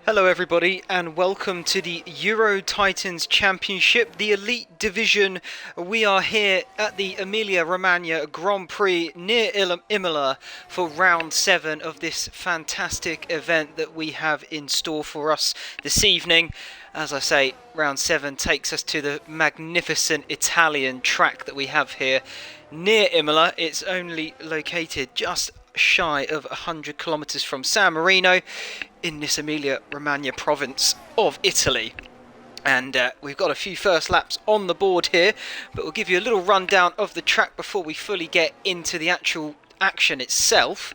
Hello everybody and welcome to the Euro Titans Championship, the Elite Division. We are here at the Emilia-Romagna Grand Prix near Imola for round 7 of this fantastic event that we have in store for us this evening. As I say, round 7 takes us to the magnificent Italian track that we have here near Imola. It's only located just shy of 100 kilometres from San Marino in this Emilia-Romagna province of Italy. And we've got a few first laps on the board here, but we'll give you a little rundown of the track before we fully get into the actual action itself.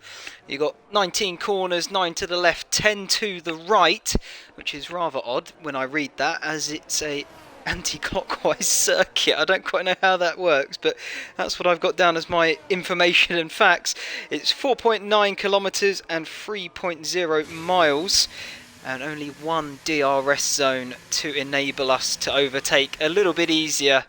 You've got 19 corners, 9 to the left, 10 to the right, which is rather odd when I read that, as it's a anti-clockwise circuit. I don't quite know how that works, but that's what I've got down as my information and facts. It's 4.9 kilometres and 3.0 miles, and only one DRS zone to enable us to overtake a little bit easier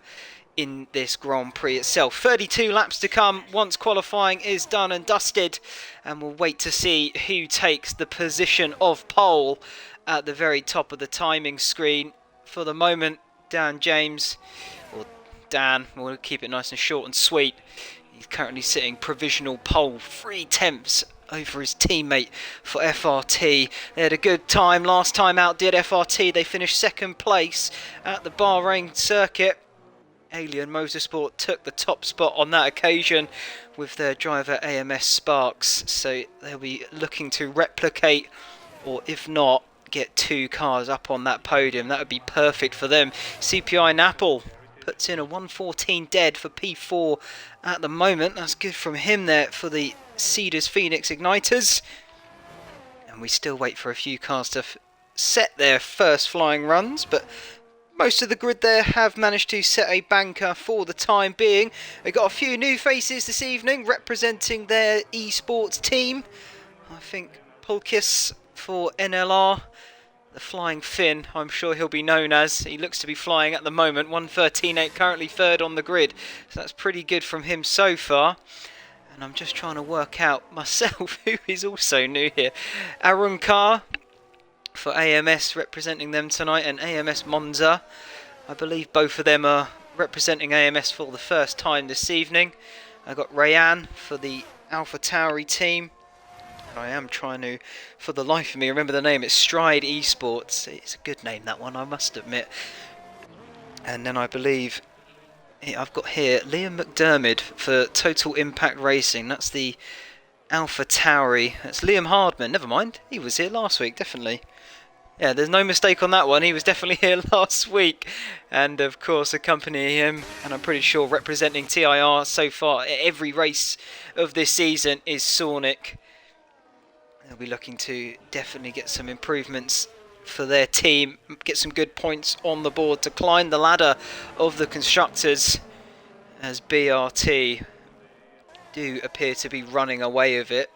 in this Grand Prix itself. 32 laps to come once qualifying is done and dusted, and we'll wait to see who takes the position of pole at the very top of the timing screen. For the moment, Dan James, or Dan, we'll keep it nice and short and sweet. He's currently sitting provisional pole, 3/10 over his teammate for FRT. They had a good time last time out, did FRT. They finished second place at the Bahrain circuit. Alien Motorsport took the top spot on that occasion with their driver AMS Sparks. So they'll be looking to replicate, or if not, get 2 cars up on that podium. That would be perfect for them. CPI Napple puts in a 1:14 dead for P4 at the moment. That's good from him there for the Cedars Phoenix Igniters. And we still wait for a few cars to set their first flying runs, but most of the grid there have managed to set a banker for the time being. We've got a few new faces this evening representing their esports team. I think Polkis for NLR, the Flying Finn, I'm sure he'll be known as. He looks to be flying at the moment, 1:13.8, currently third on the grid. So that's pretty good from him so far. And I'm just trying to work out myself who is also new here. Arun Carr for AMS representing them tonight, and AMS Monza. I believe both of them are representing AMS for the first time this evening. I've got Rayan for the Alpha Tauri team. I am trying to, for the life of me, remember the name. It's Stride Esports. It's a good name, that one, I must admit. And then I believe I've got here Liam McDermott for Total Impact Racing. That's the Alpha Tauri. That's Liam Hardman. Never mind. He was here last week, definitely. Yeah, there's no mistake on that one. He was definitely here last week. And of course, accompanying him, and I'm pretty sure representing TIR so far at every race of this season, is Sonic. They'll be looking to definitely get some improvements for their team, get some good points on the board to climb the ladder of the constructors, as BRT do appear to be running away with it.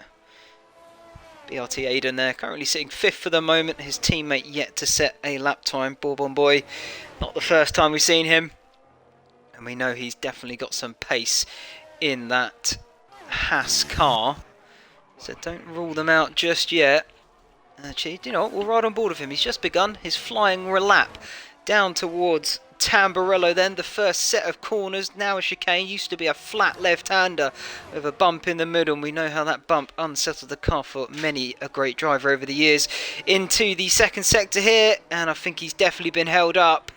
BRT Aiden there, currently sitting 5th for the moment. His teammate yet to set a lap time. Bourbon Boy, not the first time we've seen him. And we know he's definitely got some pace in that Haas car. So don't rule them out just yet. Actually, you know what, we'll ride on board with him. He's just begun his flying lap down towards Tamburello then. The first set of corners, now a chicane. Used to be a flat left-hander with a bump in the middle. And we know how that bump unsettled the car for many a great driver over the years. Into the second sector here, and I think he's definitely been held up.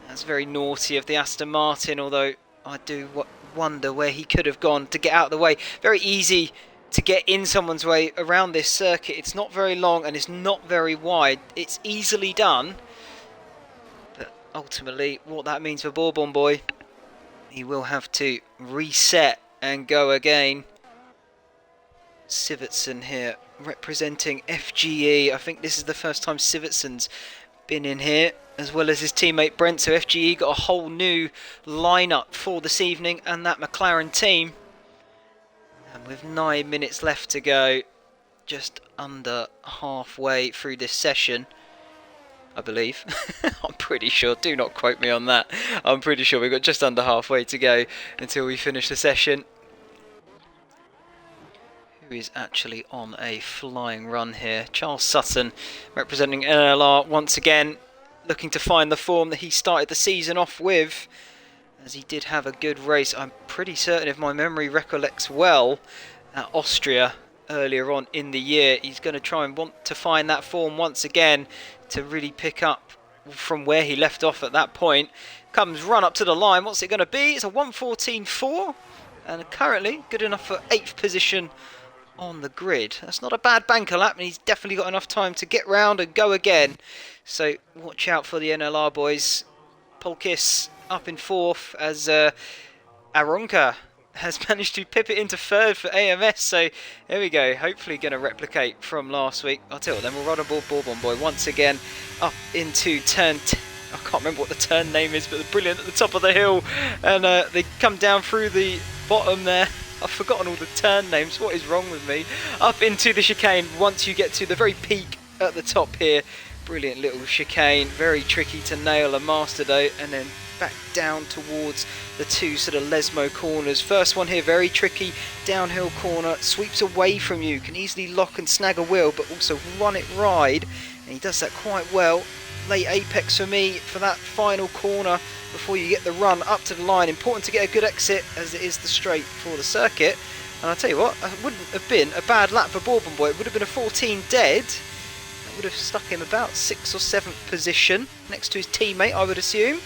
That's very naughty of the Aston Martin, although I do wonder where he could have gone to get out of the way. Very easy to get in someone's way around this circuit. It's not very long and it's not very wide. It's easily done, but ultimately what that means for Bourbon Boy, he will have to reset and go again. Sivertsen here representing FGE. I think this is the first time Sivertsen's been in here, as well as his teammate Brent. So FGE got a whole new lineup for this evening and that McLaren team. And with 9 minutes left to go, just under halfway through this session, I believe. I'm pretty sure, do not quote me on that. I'm pretty sure we've got just under halfway to go until we finish the session. who is actually on a flying run here. Charles Sutton, representing NLR once again, looking to find the form that he started the season off with, as he did have a good race. I'm pretty certain, if my memory recollects well, at Austria earlier on in the year. He's going to try and want to find that form once again to really pick up from where he left off at that point. Comes run up to the line. What's it going to be? It's a 1:14.4, and currently good enough for 8th position on the grid. That's not a bad banker lap, and he's definitely got enough time to get round and go again. So watch out for the NLR boys. Polkis up in 4th as Aronka has managed to pip it into 3rd for AMS. So there we go. Hopefully going to replicate from last week. I'll tell you what, then we'll run aboard Bourbon Boy once again up into turn I can't remember what the turn name is, but they're brilliant at the top of the hill, and they come down through the bottom there. I've forgotten all the turn names. What is wrong with me? Up into the chicane once you get to the very peak at the top here. Brilliant little chicane. Very tricky to nail a master though, and then back down towards the 2 sort of Lesmo corners. First one here, very tricky downhill corner, sweeps away from you, can easily lock and snag a wheel, but also run it ride, and he does that quite well. Late apex for me for that final corner before you get the run up to the line. Important to get a good exit, as it is the straight for the circuit. And I'll tell you what, it wouldn't have been a bad lap for Bourbon Boy. It would have been a 14 dead. That would have stuck him about 6th or 7th position next to his teammate, I would assume.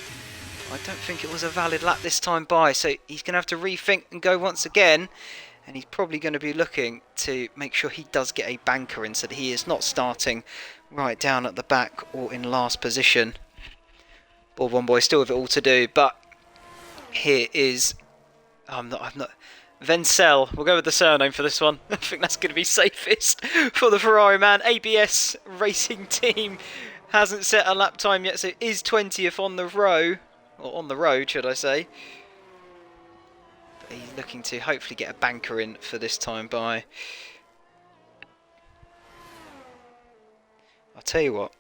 I don't think it was a valid lap this time by, so he's going to have to rethink and go once again. And he's probably going to be looking to make sure he does get a banker in, so that he is not starting right down at the back or in last position. Bourbon Boy still with it all to do, but here is I'm not Vencel. We'll go with the surname for this one. I think that's going to be safest for the Ferrari man. ABS Racing Team hasn't set a lap time yet, so is 20th on the row, or on the road should I say. But he's looking to hopefully get a banker in for this time by. I'll tell you what,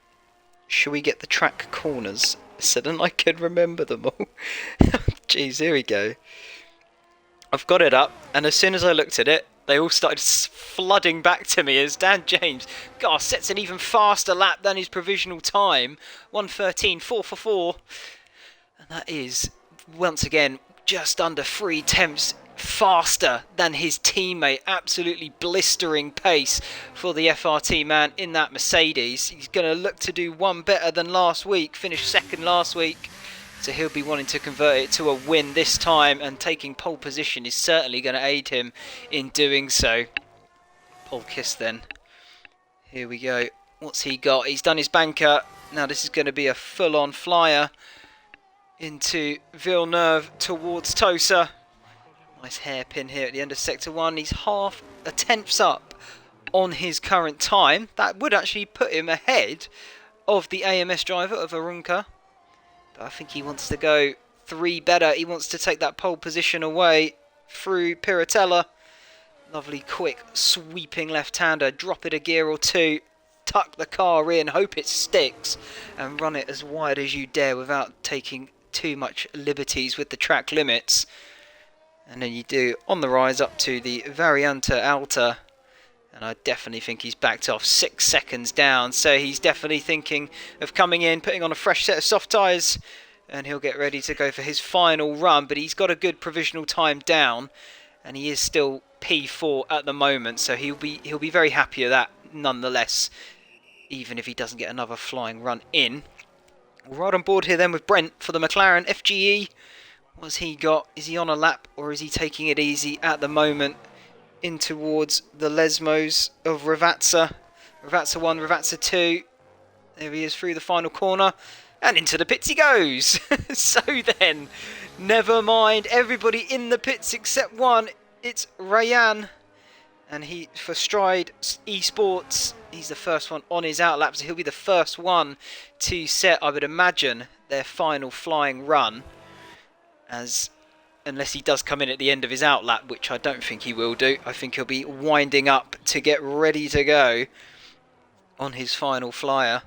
should we get the track corners so then I can remember them all? Jeez, here we go. I've got it up, and as soon as I looked at it, they all started flooding back to me as Dan James, God, sets an even faster lap than his provisional time. 1:13.4 for 4. And that is, once again, just under 3/10 faster than his teammate. Absolutely blistering pace for the FRT man in that Mercedes. He's going to look to do one better than last week, finished 2nd last week, so he'll be wanting to convert it to a win this time, and taking pole position is certainly going to aid him in doing so. Pole kiss then. Here we go. What's he got? He's done his banker. Now this is going to be a full-on flyer into Villeneuve towards Tosa. Nice hairpin here at the end of Sector 1. He's half a tenths up on his current time. That would actually put him ahead of the AMS driver of Arunca. But I think he wants to go 3 better. He wants to take that pole position away through Piratella. Lovely quick sweeping left-hander. Drop it a gear or 2. Tuck the car in. Hope it sticks. And run it as wide as you dare without taking too much liberties with the track limits. And then you do on the rise up to the Variante Alta, and I definitely think he's backed off 6 seconds down, so he's definitely thinking of coming in, putting on a fresh set of soft tyres, and he'll get ready to go for his final run. But he's got a good provisional time down, and he is still P4 at the moment, so he'll be very happy with that nonetheless, even if he doesn't get another flying run in. We'll ride on board here then with Brent for the McLaren FGE. What's he got? Is he on a lap, or is he taking it easy at the moment in towards the Lesmos of Ravazza? Ravazza 1, Ravazza 2. There he is through the final corner, and into the pits he goes. So then, never mind, everybody in the pits except one. It's Rayan, and he, for Stride Esports, he's the first one on his outlap, so he'll be the first one to set, I would imagine, their final flying run. Unless he does come in at the end of his outlap, which I don't think he will do. I think he'll be winding up to get ready to go on his final flyer.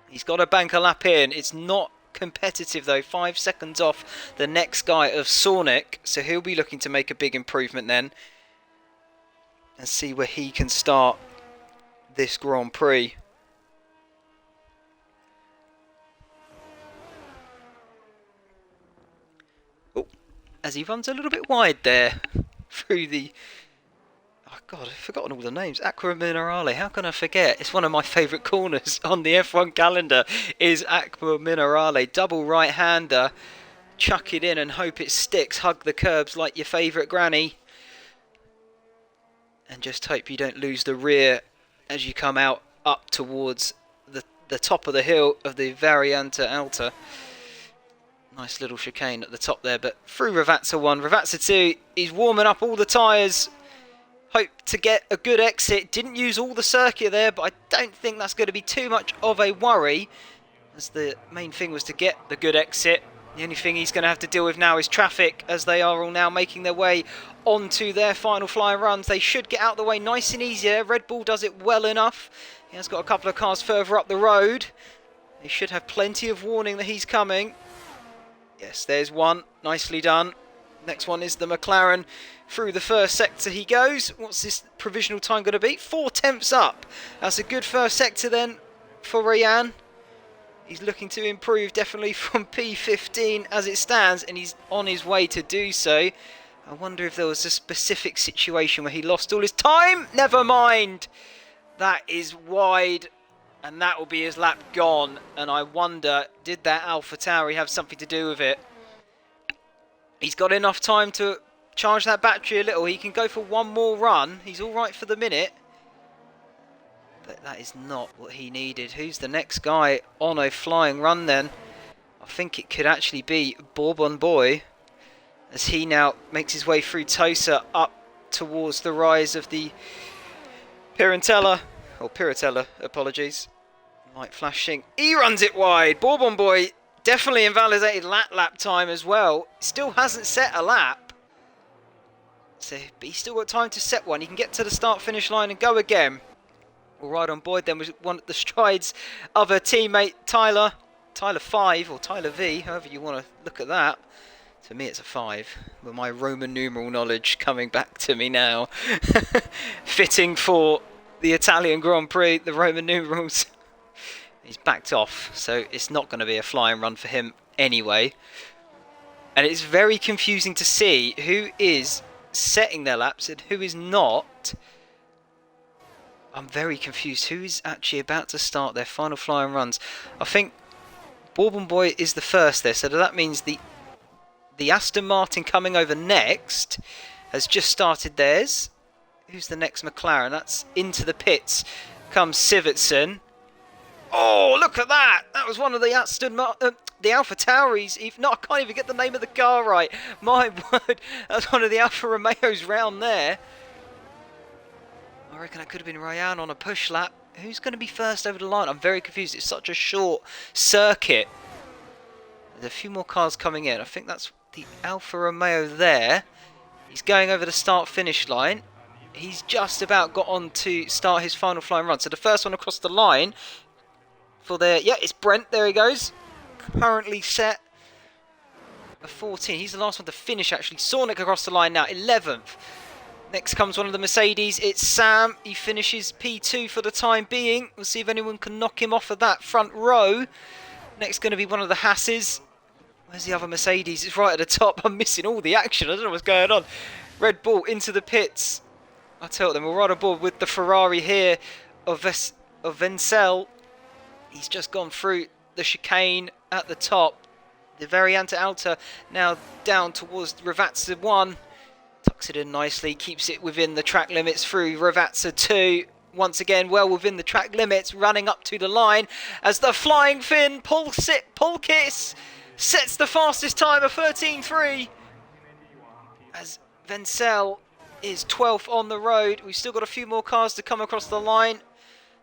He's got a banker lap in. It's not competitive though. 5 seconds off the next guy of Sonic, so he'll be looking to make a big improvement then. and see where he can start this Grand Prix. Oh, as he runs a little bit wide there through the... Oh God, I've forgotten all the names. Acqua Minerale, how can I forget? It's one of my favourite corners on the F1 calendar, is Acqua Minerale. Double right-hander, chuck it in and hope it sticks. Hug the curbs like your favourite granny. And just hope you don't lose the rear as you come out up towards the top of the hill of the Variante Alta. Nice little chicane at the top there, but through Ravazza 1, Ravazza 2, he's warming up all the tyres. Hope to get a good exit. Didn't use all the circuit there, but I don't think that's going to be too much of a worry, as the main thing was to get the good exit. The only thing he's going to have to deal with now is traffic, as they are all now making their way onto their final flying runs. They should get out of the way nice and easy there. Red Bull does it well enough. He has got a couple of cars further up the road. They should have plenty of warning that he's coming. Yes, there's one. Nicely done. Next one is the McLaren. Through the first sector he goes. What's this provisional time going to be? 4/10 up. That's a good first sector then for Rayan. He's looking to improve definitely from P15 as it stands, and he's on his way to do so. I wonder if there was a specific situation where he lost all his time. Never mind. That is wide, and that will be his lap gone. And I wonder, did that AlphaTauri have something to do with it? He's got enough time to charge that battery a little. He can go for one more run. He's all right for the minute. But that is not what he needed. Who's the next guy on a flying run then? I think it could actually be Bourbon Boy, as he now makes his way through Tosa up towards the rise of the Piratella, apologies. Light flashing. He runs it wide. Bourbon Boy definitely invalidated lap time as well. Still hasn't set a lap. So, but he's still got time to set one. He can get to the start-finish line and go again. All right on board then was one of the strides of a teammate, Tyler 5 or Tyler V, however you want to look at that. To me it's a 5, with my Roman numeral knowledge coming back to me now. Fitting for the Italian Grand Prix, the Roman numerals. He's backed off, so it's not going to be a flying run for him anyway. And it's very confusing to see who is setting their laps and who is not. I'm very confused. Who is actually about to start their final flying runs? I think Bourbon Boy is the first there, so that means the Aston Martin coming over next has just started theirs. Who's the next McLaren? That's into the pits comes Sivertson. Oh, look at that! That was one of the the AlphaTauris. No, I can't even get the name of the car right. My word, that's one of the Alfa Romeos round there. I reckon that could have been Rayan on a push lap. Who's going to be first over the line? I'm very confused. It's such a short circuit. There's a few more cars coming in. I think that's the Alfa Romeo there. He's going over the start-finish line. He's just about got on to start his final flying run. So the first one across the line for their... Yeah, it's Brent. There he goes. Currently set a 14. He's the last one to finish, actually. Sornick across the line now, 11th. Next comes one of the Mercedes. It's Sam. He finishes P2 for the time being. We'll see if anyone can knock him off of that front row. Next going to be one of the Hasses. Where's the other Mercedes? It's right at the top. I'm missing all the action. I don't know what's going on. Red Bull into the pits. I tell them, we're right aboard with the Ferrari here of Vencel. He's just gone through the chicane at the top. The Variante Alta now down towards Ravazza 1. Tucks it in nicely, keeps it within the track limits through Ravazza 2. Once again, well within the track limits, running up to the line as the Flying Finn Pulkis sets the fastest time of 13.3. As Vencel is 12th on the road. We've still got a few more cars to come across the line.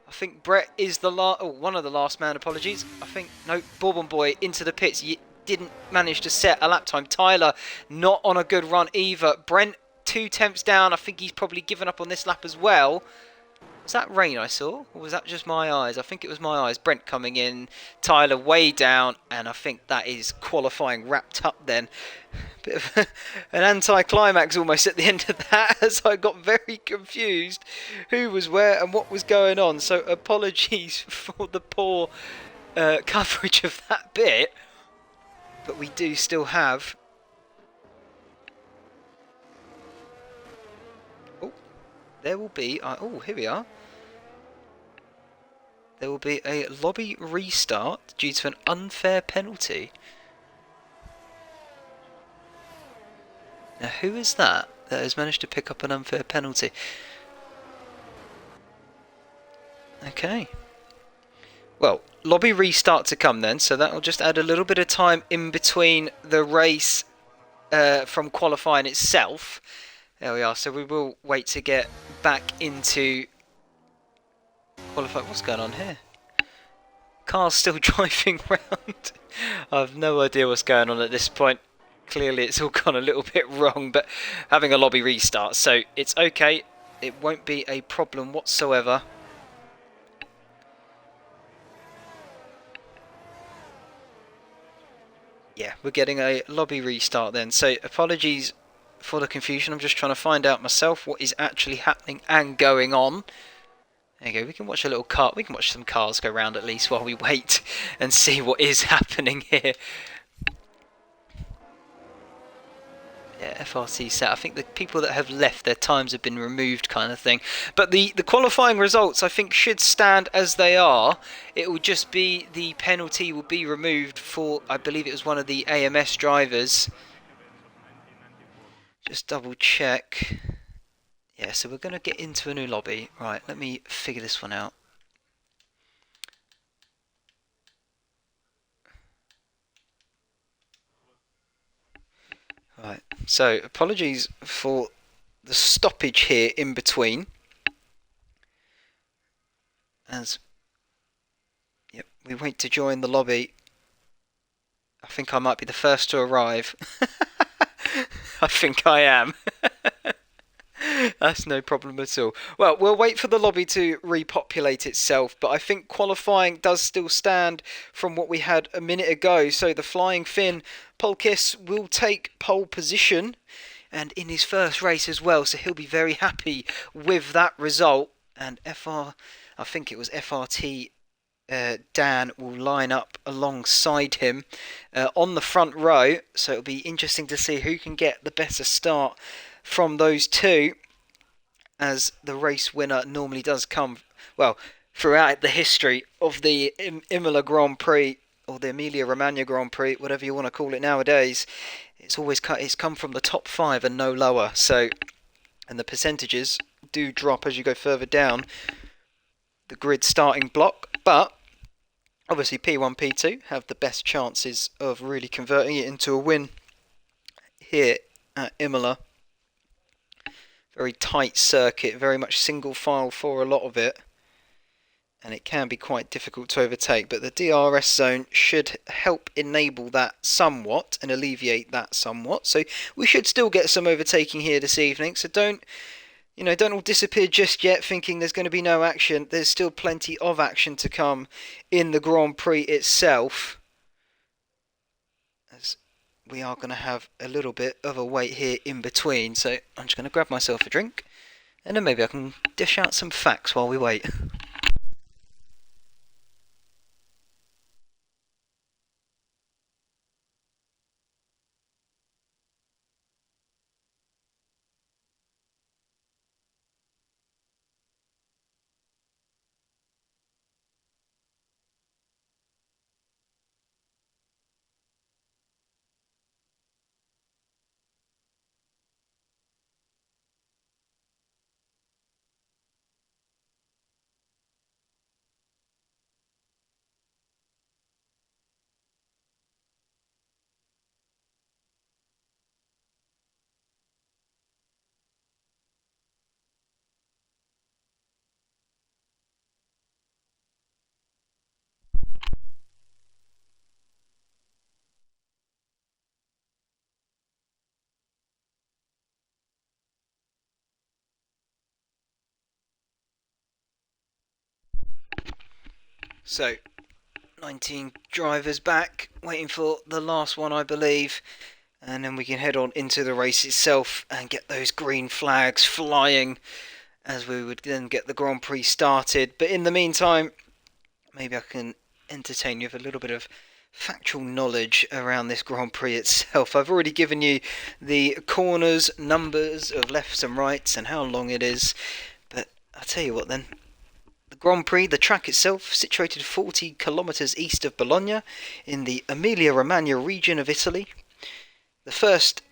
I think Brett is the one of the last man, apologies. I think, no, Bourbon Boy into the pits. Didn't manage to set a lap time. Tyler not on a good run either. Brent 2 tenths down. I think he's probably given up on this lap as well. Was that rain I saw, or was that just my eyes? I think it was my eyes. Brent coming in, Tyler way down, and I think that is qualifying wrapped up then. Bit of an anti-climax almost at the end of that, as I got very confused who was where and what was going on. So apologies for the poor coverage of that bit, but we do still have... Oh, there will be... oh, here we are. There will be a lobby restart due to an unfair penalty. Now, who is that has managed to pick up an unfair penalty? Okay. Well, lobby restart to come then, so that will just add a little bit of time in between the race from qualifying itself. There we are, so we will wait to get back into qualify. What's going on here? Car's still driving round. I have no idea what's going on at this point. Clearly it's all gone a little bit wrong, but having a lobby restart, so it's okay. It won't be a problem whatsoever. Yeah, we're getting a lobby restart then. So apologies for the confusion. I'm just trying to find out myself what is actually happening and going on. There you go, we can watch a little car, we can watch some cars go round at least while we wait and see what is happening here. Yeah, FRC set. I think the people that have left, their times have been removed kind of thing. But the qualifying results, I think, should stand as they are. It will just be the penalty will be removed for, I believe it was one of the AMS drivers. Just double check. Yeah, so we're going to get into a new lobby. Right, let me figure this one out. Right, so apologies for the stoppage here in between. As yep, we wait to join the lobby. I think I might be the first to arrive. I think I am. That's no problem at all. Well, we'll wait for the lobby to repopulate itself, but I think qualifying does still stand from what we had a minute ago. So the Flying Finn, Polkis, will take pole position, and in his first race as well, so he'll be very happy with that result. And I think it was FRT Dan will line up alongside him on the front row, so it'll be interesting to see who can get the better start from those two, as the race winner normally does come, well, throughout the history of the Imola Grand Prix, or the Emilia-Romagna Grand Prix, whatever you want to call it nowadays, it's come from the top 5 and no lower. So, and the percentages do drop as you go further down the grid starting block, but obviously P1, P2 have the best chances of really converting it into a win here at Imola. Very tight circuit, very much single file for a lot of it, and it can be quite difficult to overtake, but the DRS zone should help enable that somewhat and alleviate that somewhat. So we should still get some overtaking here this evening, so don't all disappear just yet thinking there's going to be no action. There's still plenty of action to come in the Grand Prix itself, as we are going to have a little bit of a wait here in between. So I'm just going to grab myself a drink, and then maybe I can dish out some facts while we wait. So 19 drivers back, waiting for the last one, I believe. And then we can head on into the race itself and get those green flags flying as we would then get the Grand Prix started. But in the meantime, maybe I can entertain you with a little bit of factual knowledge around this Grand Prix itself. I've already given you the corners, numbers of lefts and rights and how long it is. But I'll tell you what then. The Grand Prix, the track itself, situated 40 kilometres east of Bologna in the Emilia-Romagna region of Italy. The first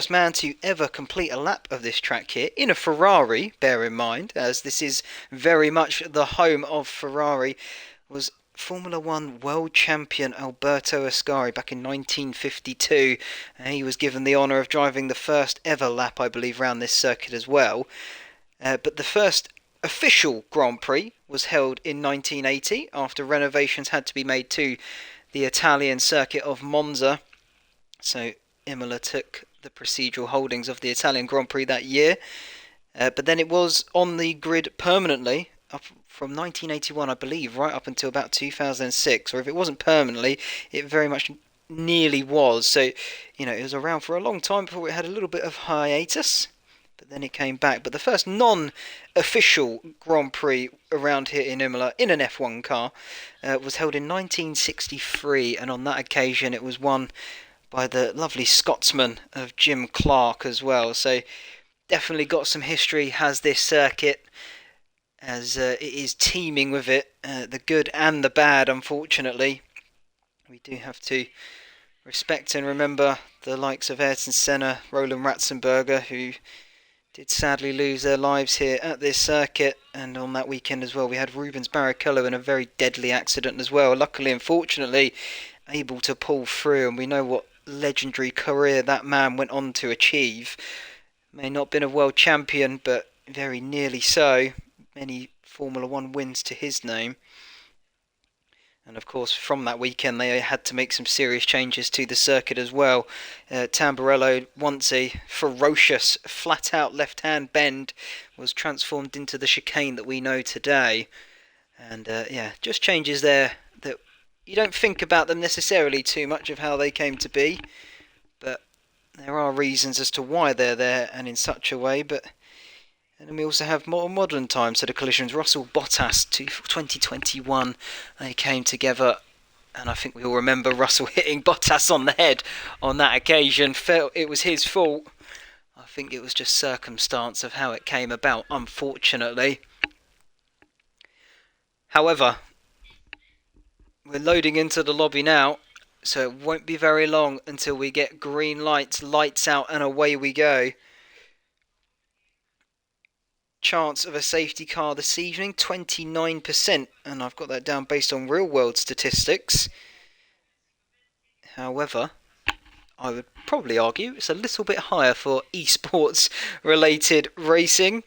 man to ever complete a lap of this track here in a Ferrari, bear in mind, as this is very much the home of Ferrari, was Formula One world champion Alberto Ascari back in 1952. He was given the honour of driving the first ever lap, I believe, around this circuit as well. But the first official Grand Prix was held in 1980 after renovations had to be made to the Italian circuit of Monza. So Imola took the procedural holdings of the Italian Grand Prix that year. But then it was on the grid permanently up from 1981, I believe, right up until about 2006. Or if it wasn't permanently, it very much nearly was. So, it was around for a long time before it had a little bit of hiatus. But then it came back. But the first non-official Grand Prix around here in Imola in an F1 car was held in 1963. And on that occasion, it was won by the lovely Scotsman of Jim Clark as well. So definitely got some history, has this circuit, as it is teeming with it, the good and the bad, unfortunately. We do have to respect and remember the likes of Ayrton Senna, Roland Ratzenberger, who did sadly lose their lives here at this circuit. And on that weekend as well, we had Rubens Barrichello in a very deadly accident as well. Luckily, unfortunately, able to pull through, and we know what legendary career that man went on to achieve. May not have been a world champion, but very nearly so. Many Formula One wins to his name. And of course, from that weekend, they had to make some serious changes to the circuit as well. Tamburello, once a ferocious, flat-out left-hand bend, was transformed into the chicane that we know today. And just changes there that you don't think about them necessarily too much of how they came to be, but there are reasons as to why they're there and in such a way. And then we also have more modern times, so the collisions. Russell Bottas 2021, they came together, and I think we all remember Russell hitting Bottas on the head on that occasion. Felt it was his fault. I think it was just circumstance of how it came about, unfortunately. However, we're loading into the lobby now, so it won't be very long until we get green lights, lights out, and away we go. Chance of a safety car this evening, 29%, and I've got that down based on real world statistics. However, I would probably argue it's a little bit higher for esports related racing,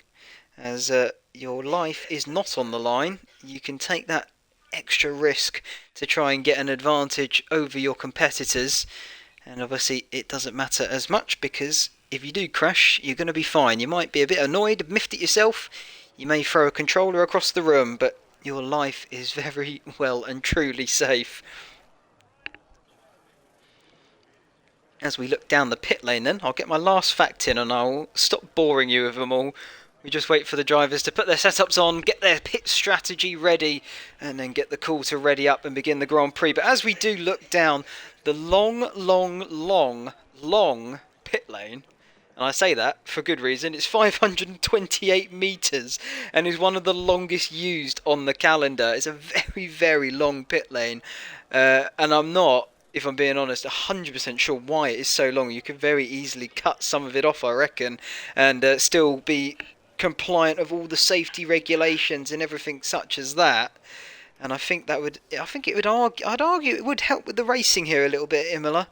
as your life is not on the line. You can take that extra risk to try and get an advantage over your competitors, and obviously it doesn't matter as much because if you do crash, you're going to be fine. You might be a bit annoyed, miffed at yourself, you may throw a controller across the room, but your life is very well and truly safe. As we look down the pit lane then, I'll get my last fact in and I'll stop boring you with them all. We just wait for the drivers to put their setups on, get their pit strategy ready, and then get the call to ready up and begin the Grand Prix. But as we do look down the long pit lane, and I say that for good reason, it's 528 metres and is one of the longest used on the calendar. It's a very, very long pit lane, and I'm not, if I'm being honest, 100% sure why it is so long. You could very easily cut some of it off, I reckon, and still be compliant of all the safety regulations and everything such as that. And I'd argue it would help with the racing here a little bit, Imola,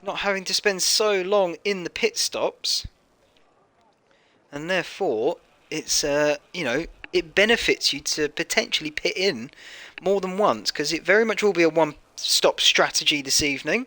not having to spend so long in the pit stops, and therefore it's it benefits you to potentially pit in more than once, because it very much will be a one-stop strategy this evening.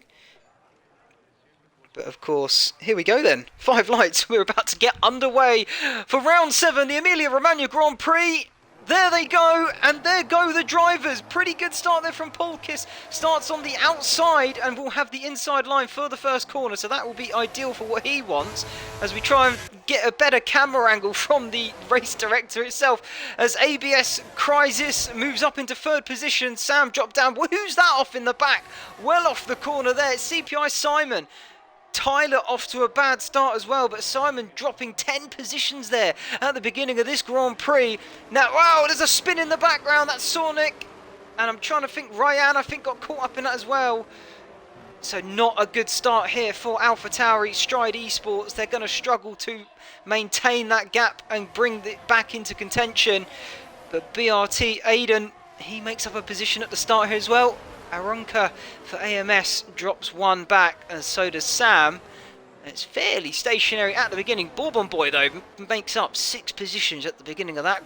But of course, here we go then. 5 lights. We're about to get underway for round 7, the Emilia-Romagna Grand Prix. There they go, and there go the drivers. Pretty good start there from Polkis. Starts on the outside and will have the inside line for the first corner, so that will be ideal for what he wants as we try and get a better camera angle from the race director itself. As ABS Crisis moves up into third position, Sam dropped down. Well, who's that off in the back? Well off the corner there, it's CPI Simon. Tyler off to a bad start as well, but Simon dropping 10 positions there at the beginning of this Grand Prix. Now, wow, there's a spin in the background. That's Sonic. And I'm trying to think, Ryan, I think, got caught up in that as well. So not a good start here for AlphaTauri Stride Esports. They're going to struggle to maintain that gap and bring it back into contention. But BRT Aiden, he makes up a position at the start here as well. Arunca for AMS drops one back, and so does Sam. It's fairly stationary at the beginning. Bourbon Boy, though, makes up 6 positions at the beginning of that,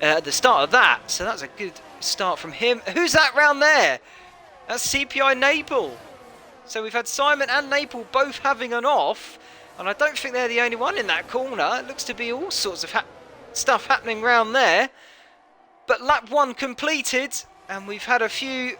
at the start of that. So that's a good start from him. Who's that round there? That's CPI Naples. So we've had Simon and Naples both having an off, and I don't think they're the only one in that corner. It looks to be all sorts of stuff happening round there. But lap 1 completed, and we've had a few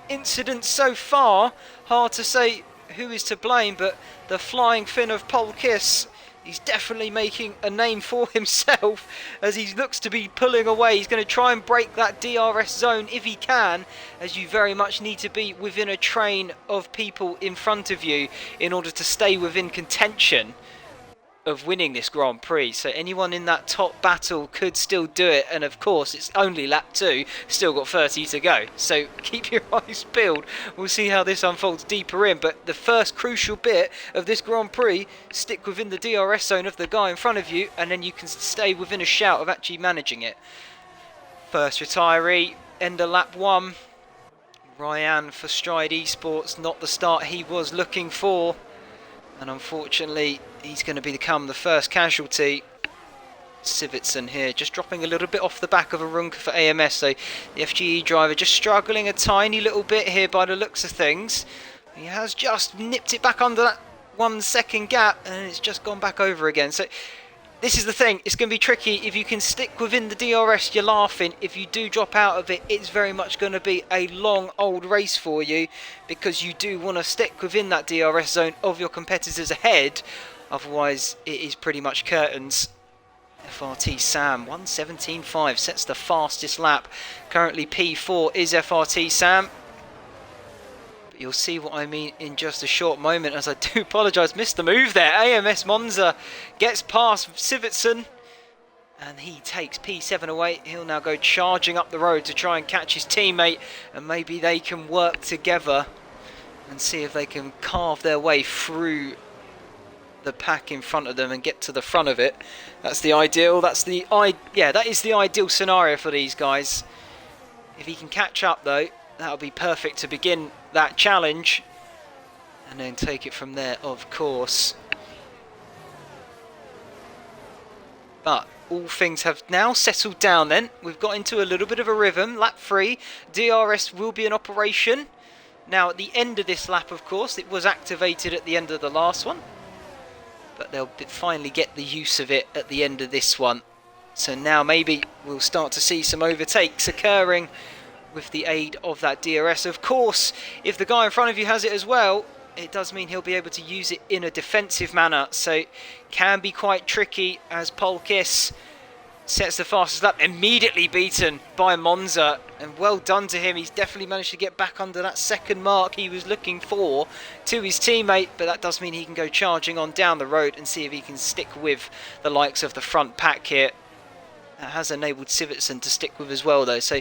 incidents so far. Hard to say who is to blame, but the flying fin of Polkis, he's definitely making a name for himself as he looks to be pulling away. He's going to try and break that DRS zone if he can, as you very much need to be within a train of people in front of you in order to stay within contention of winning this Grand Prix. So anyone in that top battle could still do it, and of course it's only lap 2, still got 30 to go, so keep your eyes peeled. We'll see how this unfolds deeper in, but the first crucial bit of this Grand Prix, stick within the DRS zone of the guy in front of you, and then you can stay within a shout of actually managing it. First retiree, end of lap 1. Ryan for Stride Esports, not the start he was looking for, and unfortunately he's going to become the first casualty. Sivitson here, just dropping a little bit off the back of Arunca for AMS. So the FGE driver just struggling a tiny little bit here by the looks of things. He has just nipped it back under that 1 second gap, and it's just gone back over again. So this is the thing, it's going to be tricky. If you can stick within the DRS, you're laughing. If you do drop out of it, it's very much going to be a long old race for you, because you do want to stick within that DRS zone of your competitors ahead. Otherwise, it is pretty much curtains. FRT Sam, 1:17.5 sets the fastest lap. Currently P4 is FRT Sam. But you'll see what I mean in just a short moment, as I do apologise, missed the move there. AMS Monza gets past Sivitson, and he takes P7 away. He'll now go charging up the road to try and catch his teammate, and maybe they can work together and see if they can carve their way through the pack in front of them and get to the front of it. That's the ideal. That is the ideal scenario for these guys. If he can catch up though, that'll be perfect to begin that challenge, and then take it from there, of course. But all things have now settled down then. We've got into a little bit of a rhythm. Lap 3, DRS will be in operation. Now at the end of this lap, of course, it was activated at the end of the last one, but they'll finally get the use of it at the end of this one. So now maybe we'll start to see some overtakes occurring with the aid of that DRS. Of course, if the guy in front of you has it as well, it does mean he'll be able to use it in a defensive manner. So can be quite tricky, as Polkis sets the fastest lap, immediately beaten by Monza, and well done to him. He's definitely managed to get back under that second mark he was looking for to his teammate, but that does mean he can go charging on down the road and see if he can stick with the likes of the front pack here. That has enabled Sivitson to stick with as well though, so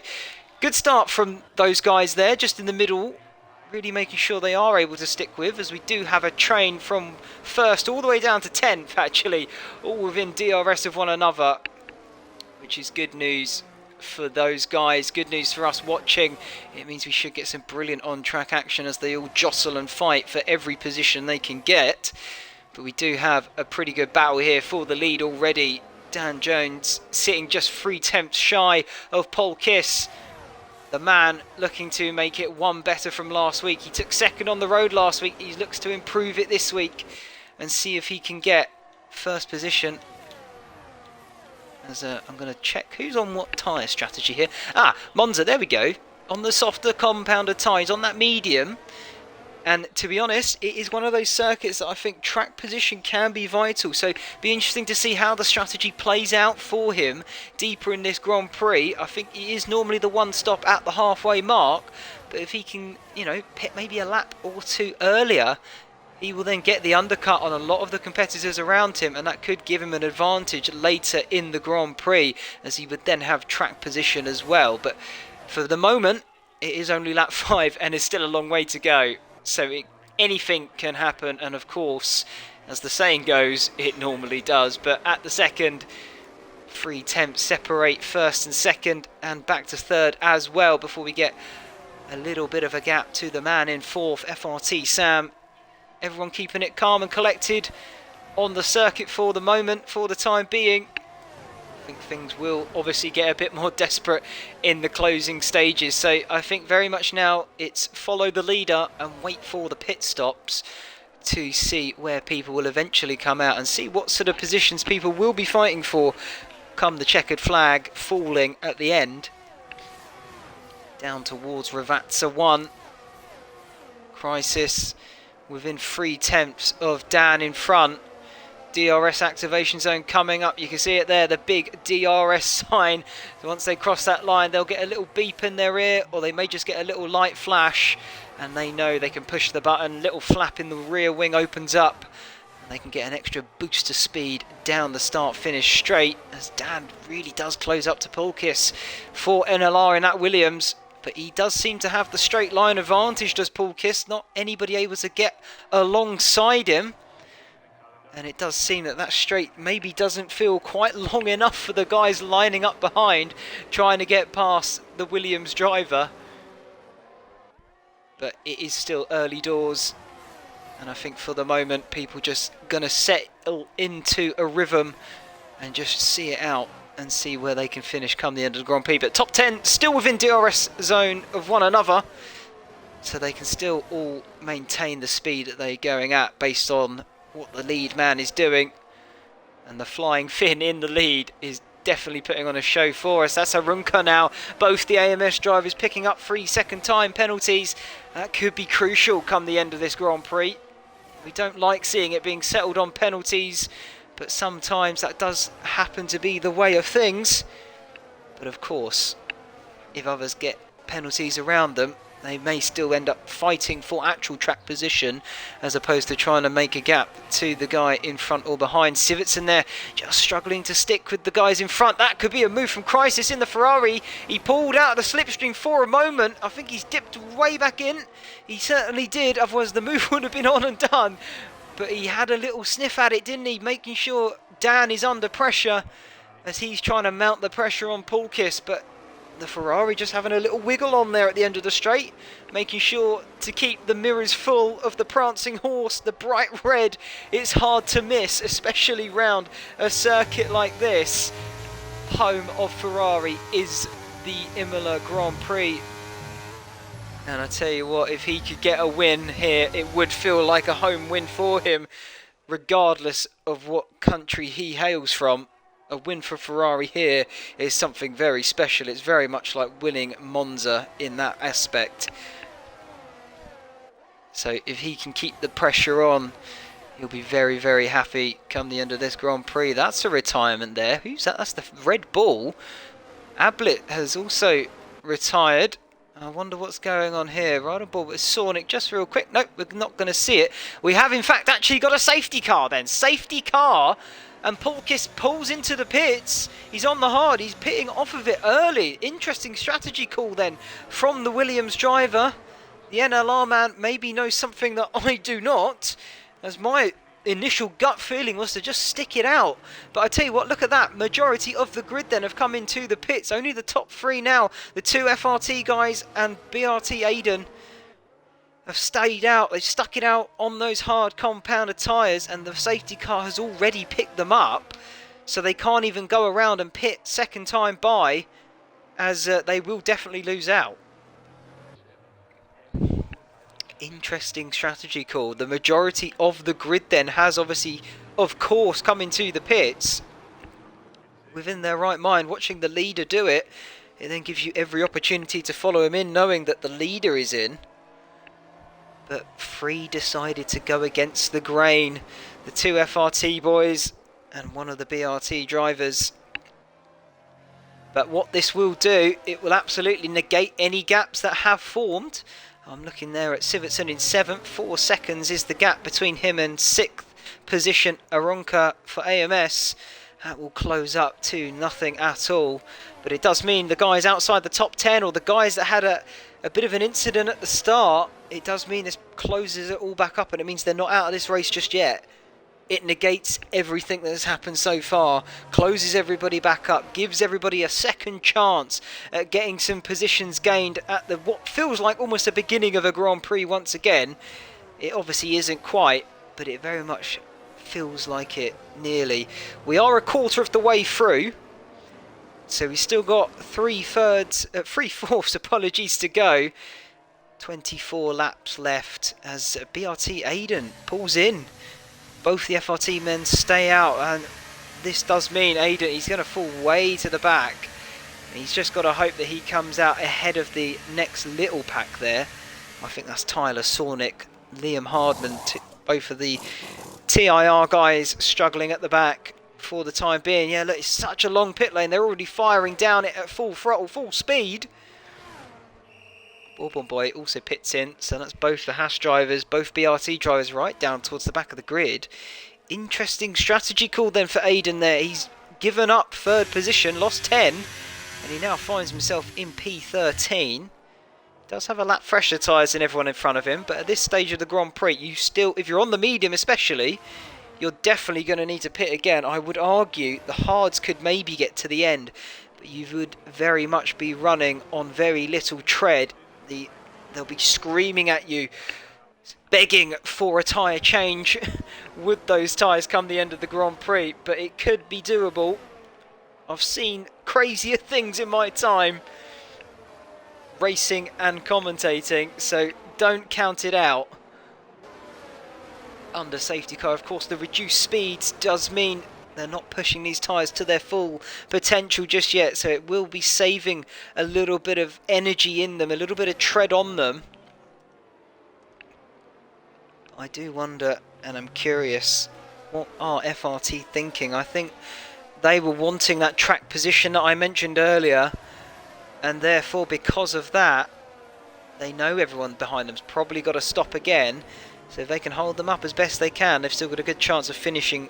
good start from those guys there, just in the middle, really making sure they are able to stick with, as we do have a train from first all the way down to 10th actually, all within DRS of one another, which is good news for those guys, good news for us watching. It means we should get some brilliant on-track action as they all jostle and fight for every position they can get. But we do have a pretty good battle here for the lead already. Dan Jones sitting just 3/10 shy of Polkis, the man looking to make it one better from last week. He took second on the road last week. He looks to improve it this week and see if he can get first position. As I'm going to check who's on what tyre strategy here. Ah, Monza, there we go. On the softer compounder tyres, on that medium. And to be honest, it is one of those circuits that I think track position can be vital. So be interesting to see how the strategy plays out for him deeper in this Grand Prix. I think he is normally the one stop at the halfway mark. But if he can, you know, pit maybe a lap or two earlier, he will then get the undercut on a lot of the competitors around him, and that could give him an advantage later in the Grand Prix, as he would then have track position as well. But for the moment, it is only lap 5 and there's still a long way to go. So anything can happen, and of course, as the saying goes, it normally does. But at the second, 3 tenths separate first and second, and back to third as well, before we get a little bit of a gap to the man in fourth, FRT Sam. Everyone keeping it calm and collected on the circuit for the moment, for the time being. I think things will obviously get a bit more desperate in the closing stages. So I think very much now it's follow the leader and wait for the pit stops to see where people will eventually come out and see what sort of positions people will be fighting for come the checkered flag falling at the end. Down towards Ravazza 1. Crisis within 3 tenths of Dan in front. DRS activation zone coming up. You can see it there, the big DRS sign. So once they cross that line, they'll get a little beep in their ear, or they may just get a little light flash, and they know they can push the button. Little flap in the rear wing opens up, and they can get an extra boost of speed down the start-finish straight, as Dan really does close up to Pulkis for NLR in that Williams. But he does seem to have the straight line advantage, does Pulkis. Not anybody able to get alongside him. And it does seem that that straight maybe doesn't feel quite long enough for the guys lining up behind, trying to get past the Williams driver. But it is still early doors. And I think for the moment, people just going to settle into a rhythm and just see it out and see where they can finish come the end of the Grand Prix. But top 10 still within DRS zone of one another, so they can still all maintain the speed that they're going at based on what the lead man is doing. And the Flying Finn in the lead is definitely putting on a show for us. That's Arunca now. Both the AMS drivers picking up 3 second time penalties. That could be crucial come the end of this Grand Prix. We don't like seeing it being settled on penalties, but sometimes that does happen to be the way of things. But of course, if others get penalties around them, they may still end up fighting for actual track position, as opposed to trying to make a gap to the guy in front or behind. Sivitson there just struggling to stick with the guys in front. That could be a move from Crisis in the Ferrari. He pulled out of the slipstream for a moment. I think he's dipped way back in. He certainly did, otherwise the move would have been on and done. But he had a little sniff at it, didn't he? Making sure Dan is under pressure as he's trying to mount the pressure on Pulkis. But the Ferrari just having a little wiggle on there at the end of the straight, making sure to keep the mirrors full of the prancing horse, the bright red. It's hard to miss, especially round a circuit like this. Home of Ferrari is the Imola Grand Prix. And I tell you what, if he could get a win here, it would feel like a home win for him, regardless of what country he hails from. A win for Ferrari here is something very special. It's very much like winning Monza in that aspect. So if he can keep the pressure on, he'll be very, very happy come the end of this Grand Prix. That's a retirement there. Who's that? That's the Red Bull. Ablett has also retired. I wonder what's going on here. Right on board with Sonic just real quick. Nope, we're not going to see it. We have in fact actually got a safety car then. Safety car. And Pulkis pulls into the pits. He's on the hard. He's pitting off of it early. Interesting strategy call then from the Williams driver. The NLR man maybe knows something that I do not, as my initial gut feeling was to just stick it out. But I tell you what, look at that. Majority of the grid then have come into the pits. Only the top 3 now. The 2 FRT guys and BRT Aiden have stayed out. They've stuck it out on those hard compounder tyres, and the safety car has already picked them up, so they can't even go around and pit second time by, as they will definitely lose out. Interesting strategy call. The majority of the grid then has obviously, of course, come into the pits, within their right mind. Watching the leader do it, it then gives you every opportunity to follow him in, knowing that the leader is in. But 3 decided to go against the grain. The 2 FRT boys and one of the BRT drivers. But what this will do, it will absolutely negate any gaps that have formed. I'm looking there at Sivertson in 7th. 4 seconds is the gap between him and 6th position Aronka for AMS. That will close up to nothing at all. But it does mean the guys outside the top 10, or the guys that had a bit of an incident at the start, it does mean this closes it all back up, and it means they're not out of this race just yet. It negates everything that has happened so far, closes everybody back up, gives everybody a second chance at getting some positions gained at the what feels like almost the beginning of a Grand Prix once again. It obviously isn't quite, but it very much feels like it nearly. We are a quarter of the way through, so we've still got 3/4 apologies to go. 24 laps left as BRT Aiden pulls in. Both the FRT men stay out, and this does mean Aiden, he's going to fall way to the back. He's just got to hope that he comes out ahead of the next little pack there. I think that's Tyler Sornick, Liam Hardman, both of the TIR guys struggling at the back for the time being. Yeah, look, it's such a long pit lane. They're already firing down it at full throttle, full speed. Bourbon Boy also pits in, so that's both the Haas drivers, both BRT drivers right down towards the back of the grid. Interesting strategy call then for Aiden there. He's given up 3rd position, lost 10, and he now finds himself in P13. Does have a lap fresher tyres than everyone in front of him, but at this stage of the Grand Prix, you still, if you're on the medium especially, you're definitely going to need to pit again. I would argue the hards could maybe get to the end, but you would very much be running on very little tread. They'll be screaming at you, begging for a tyre change with those tyres come the end of the Grand Prix, but it could be doable. I've seen crazier things in my time racing and commentating, so don't count it out. Under safety car, of course, the reduced speeds does mean they're not pushing these tyres to their full potential just yet, so it will be saving a little bit of energy in them, a little bit of tread on them. I do wonder, and I'm curious, what are FRT thinking? I think they were wanting that track position that I mentioned earlier, and therefore because of that, they know everyone behind them's probably got to stop again, so if they can hold them up as best they can, they've still got a good chance of finishing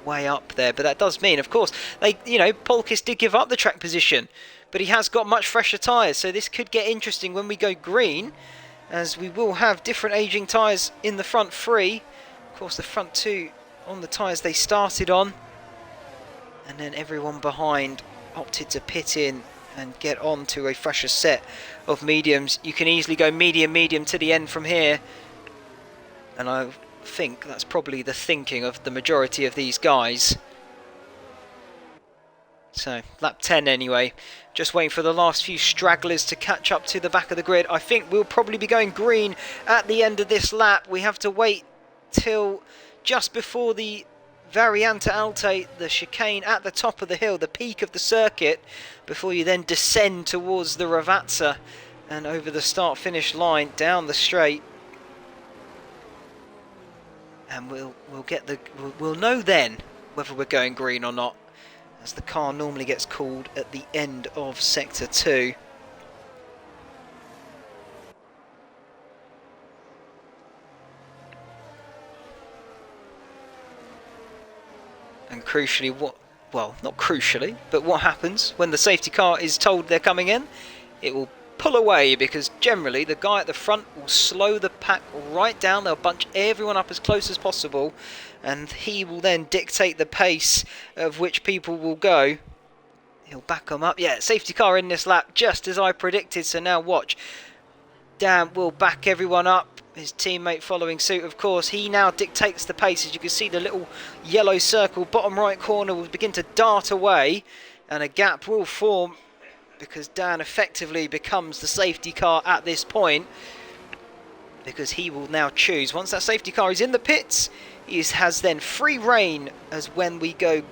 way up there. But that does mean, of course, Polkis did give up the track position, but he has got much fresher tyres, so this could get interesting when we go green, as we will have different aging tyres in the front 3. Of course, the front 2 on the tyres they started on, and then everyone behind opted to pit in and get on to a fresher set of mediums. You can easily go medium to the end from here, and I think that's probably the thinking of the majority of these guys. So lap 10 anyway, just waiting for the last few stragglers to catch up to the back of the grid. I think we'll probably be going green at the end of this lap. We have to wait till just before the Variante Alte, the chicane at the top of the hill, the peak of the circuit, before you then descend towards the Ravazza and over the start finish line down the straight. And we'll know then whether we're going green or not, as the car normally gets called at the end of sector 2. And crucially, not crucially, but what happens when the safety car is told they're coming in? It will pull away, because generally the guy at the front will slow the pack right down. They'll bunch everyone up as close as possible, and he will then dictate the pace of which people will go. He'll back them up. Yeah, safety car in this lap, just as I predicted. So now watch. Dan will back everyone up. His teammate following suit, of course. He now dictates the pace. As you can see, the little yellow circle bottom right corner will begin to dart away, and a gap will form, because Dan effectively becomes the safety car at this point, because he will now choose. Once that safety car is in the pits, he has then free reign as when we go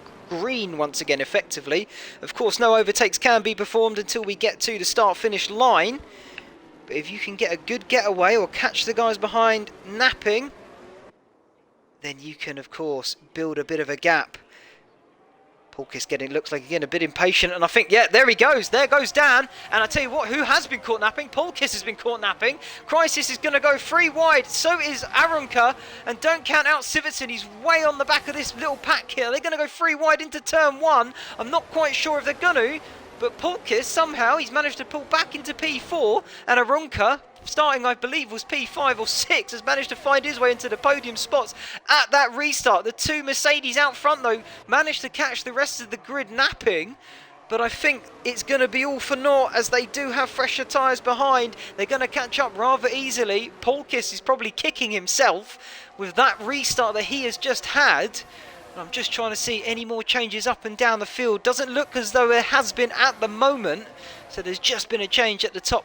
green once again, effectively. Of course, no overtakes can be performed until we get to the start-finish line. But if you can get a good getaway or catch the guys behind napping, then you can, of course, build a bit of a gap. Polkis looks like again a bit impatient, and I think, yeah, there he goes. There goes Dan. And I tell you what, who has been caught napping? Polkis has been caught napping. Crisis is going to go 3 wide. So is Arunka. And don't count out Sivertson. He's way on the back of this little pack here. They're going to go 3 wide into turn 1. I'm not quite sure if they're going to. But Polkis, somehow, he's managed to pull back into P4. And Arunka, starting, I believe, was P5 or 6, has managed to find his way into the podium spots at that restart. The 2 Mercedes out front, though, managed to catch the rest of the grid napping. But I think it's going to be all for naught, as they do have fresher tyres behind. They're going to catch up rather easily. Polkis is probably kicking himself with that restart that he has just had. I'm just trying to see any more changes up and down the field. Doesn't look as though there has been at the moment. So there's just been a change at the top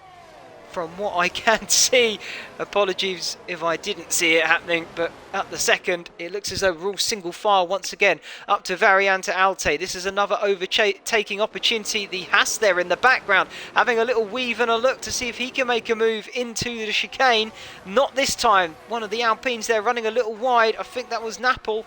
from what I can see. Apologies if I didn't see it happening, but at the second it looks as though we're all single file once again up to Variante Alte. This is another overtaking opportunity. The Haas there in the background having a little weave and a look to see if he can make a move into the chicane. Not this time. One of the Alpines there running a little wide. I think that was Napple.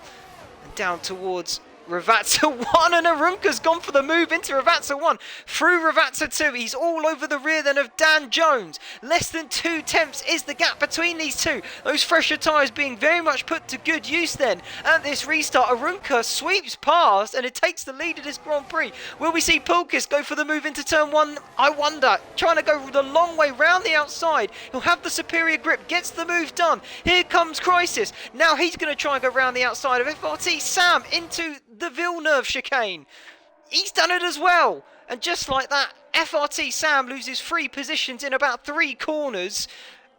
And down towards Ravazza 1, and Arunka's gone for the move into Ravazza 1 through Ravazza 2. He's all over the rear then of Dan Jones. Less than 2 tenths is the gap between these two. Those fresher tyres being very much put to good use then at this restart. Arunka sweeps past and it takes the lead of this Grand Prix. Will we see Polkis go for the move into turn 1? I wonder. Trying to go the long way round the outside. He'll have the superior grip, gets the move done. Here comes Crisis. Now he's going to try and go round the outside of FRT Sam into the Villeneuve chicane. He's done it as well, and just like that, FRT Sam loses 3 positions in about 3 corners,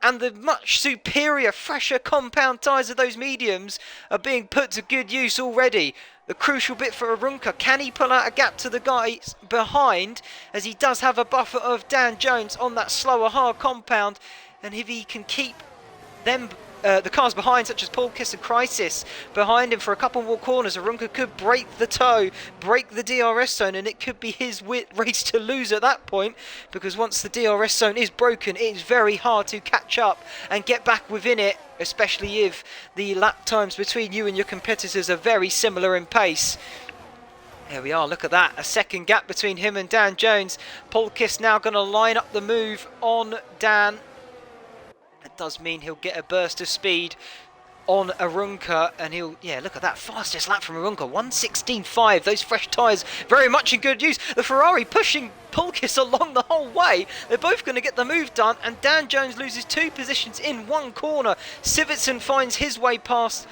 and the much superior fresher compound tyres of those mediums are being put to good use already. The crucial bit for Arunka, can he pull out a gap to the guys behind, as he does have a buffer of Dan Jones on that slower hard compound, and if he can keep them the cars behind, such as Polkis and Crisis, behind him for a couple more corners, Arunka could break the toe, break the DRS zone, and it could be his race to lose at that point, because once the DRS zone is broken, it is very hard to catch up and get back within it, especially if the lap times between you and your competitors are very similar in pace. There we are, look at that, a second gap between him and Dan Jones. Polkis now going to line up the move on Dan. That does mean he'll get a burst of speed on Arunka, and he'll, yeah, look at that, fastest lap from Arunka, 1:16.5. Those fresh tyres very much in good use. The Ferrari pushing Polkis along the whole way. They're both going to get the move done, and Dan Jones loses 2 positions in 1 corner. Sivertson finds his way past.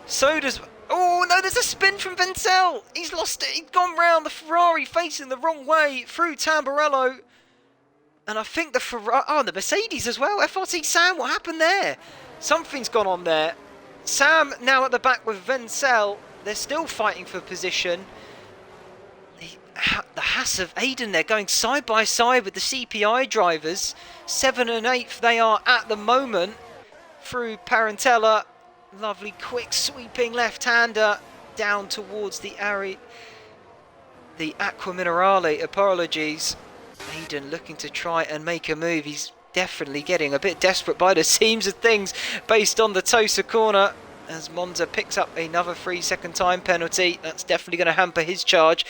So does... Oh no, there's a spin from Wenzel. He's lost it. He's gone round the Ferrari facing the wrong way through Tamburello. And I think the Ferrari, oh, the Mercedes as well. FRT Sam, what happened there? Something's gone on there. Sam now at the back with Wenzel. They're still fighting for position. The Haas of Aiden, they're going side by side with the CPI drivers. 7th and 8th they are at the moment. Through Parentella. Lovely quick sweeping left-hander down towards the Aqua Minerale. Apologies. Aiden looking to try and make a move. He's definitely getting a bit desperate by the seams of things based on the Tosa corner, as Monza picks up another 3-second time penalty. That's definitely going to hamper his charge.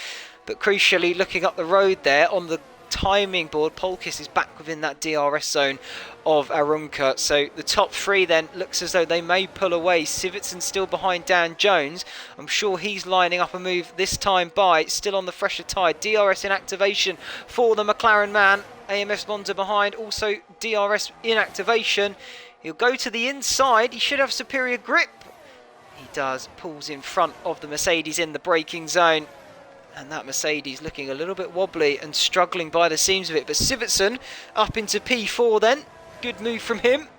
But crucially, looking up the road there on the timing board, Polkis is back within that DRS zone of Arunka. So the top 3 then looks as though they may pull away. Sivertson still behind Dan Jones. I'm sure he's lining up a move this time by, still on the fresher tyre. DRS in activation for the McLaren man. AMS Monza behind, also DRS in activation. He'll go to the inside. He should have superior grip. He does. Pulls in front of the Mercedes in the braking zone. And that Mercedes looking a little bit wobbly and struggling by the seams of it. But Sivertson up into P4 then. Good move from him.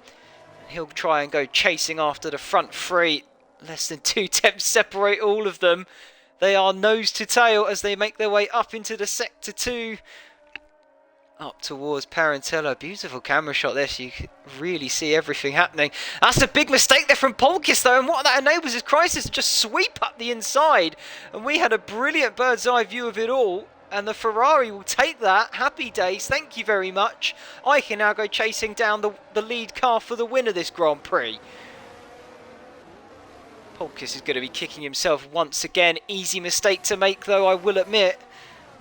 He'll try and go chasing after the front 3. Less than 2 tenths separate all of them. They are nose to tail as they make their way up into the Sector 2. up towards Parentella. Beautiful camera shot there, so you can really see everything happening. That's a big mistake there from Polkis though, and what that enables is Crisis to just sweep up the inside, and we had a brilliant bird's eye view of it all, and the Ferrari will take that. Happy days, thank you very much. I can now go chasing down the lead car for the win of this Grand Prix. Polkis is going to be kicking himself once again. Easy mistake to make though, I will admit.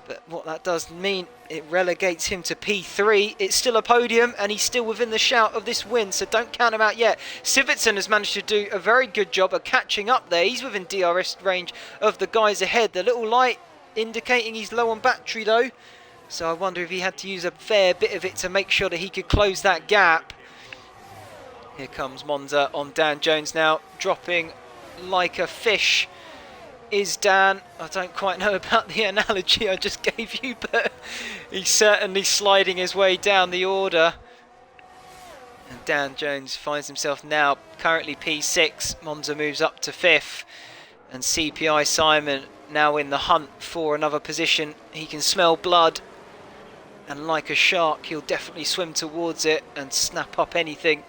But what that does mean, it relegates him to P3. It's still a podium, and he's still within the shout of this win, so don't count him out yet. Sivitson has managed to do a very good job of catching up there. He's within DRS range of the guys ahead. The little light indicating he's low on battery, though. So I wonder if he had to use a fair bit of it to make sure that he could close that gap. Here comes Monza on Dan Jones now, dropping like a fish. Is Dan. I don't quite know about the analogy I just gave you, but he's certainly sliding his way down the order. And Dan Jones finds himself now currently P6. Monza moves up to 5th. And CPI Simon now in the hunt for another position. He can smell blood. And like a shark, he'll definitely swim towards it and snap up anything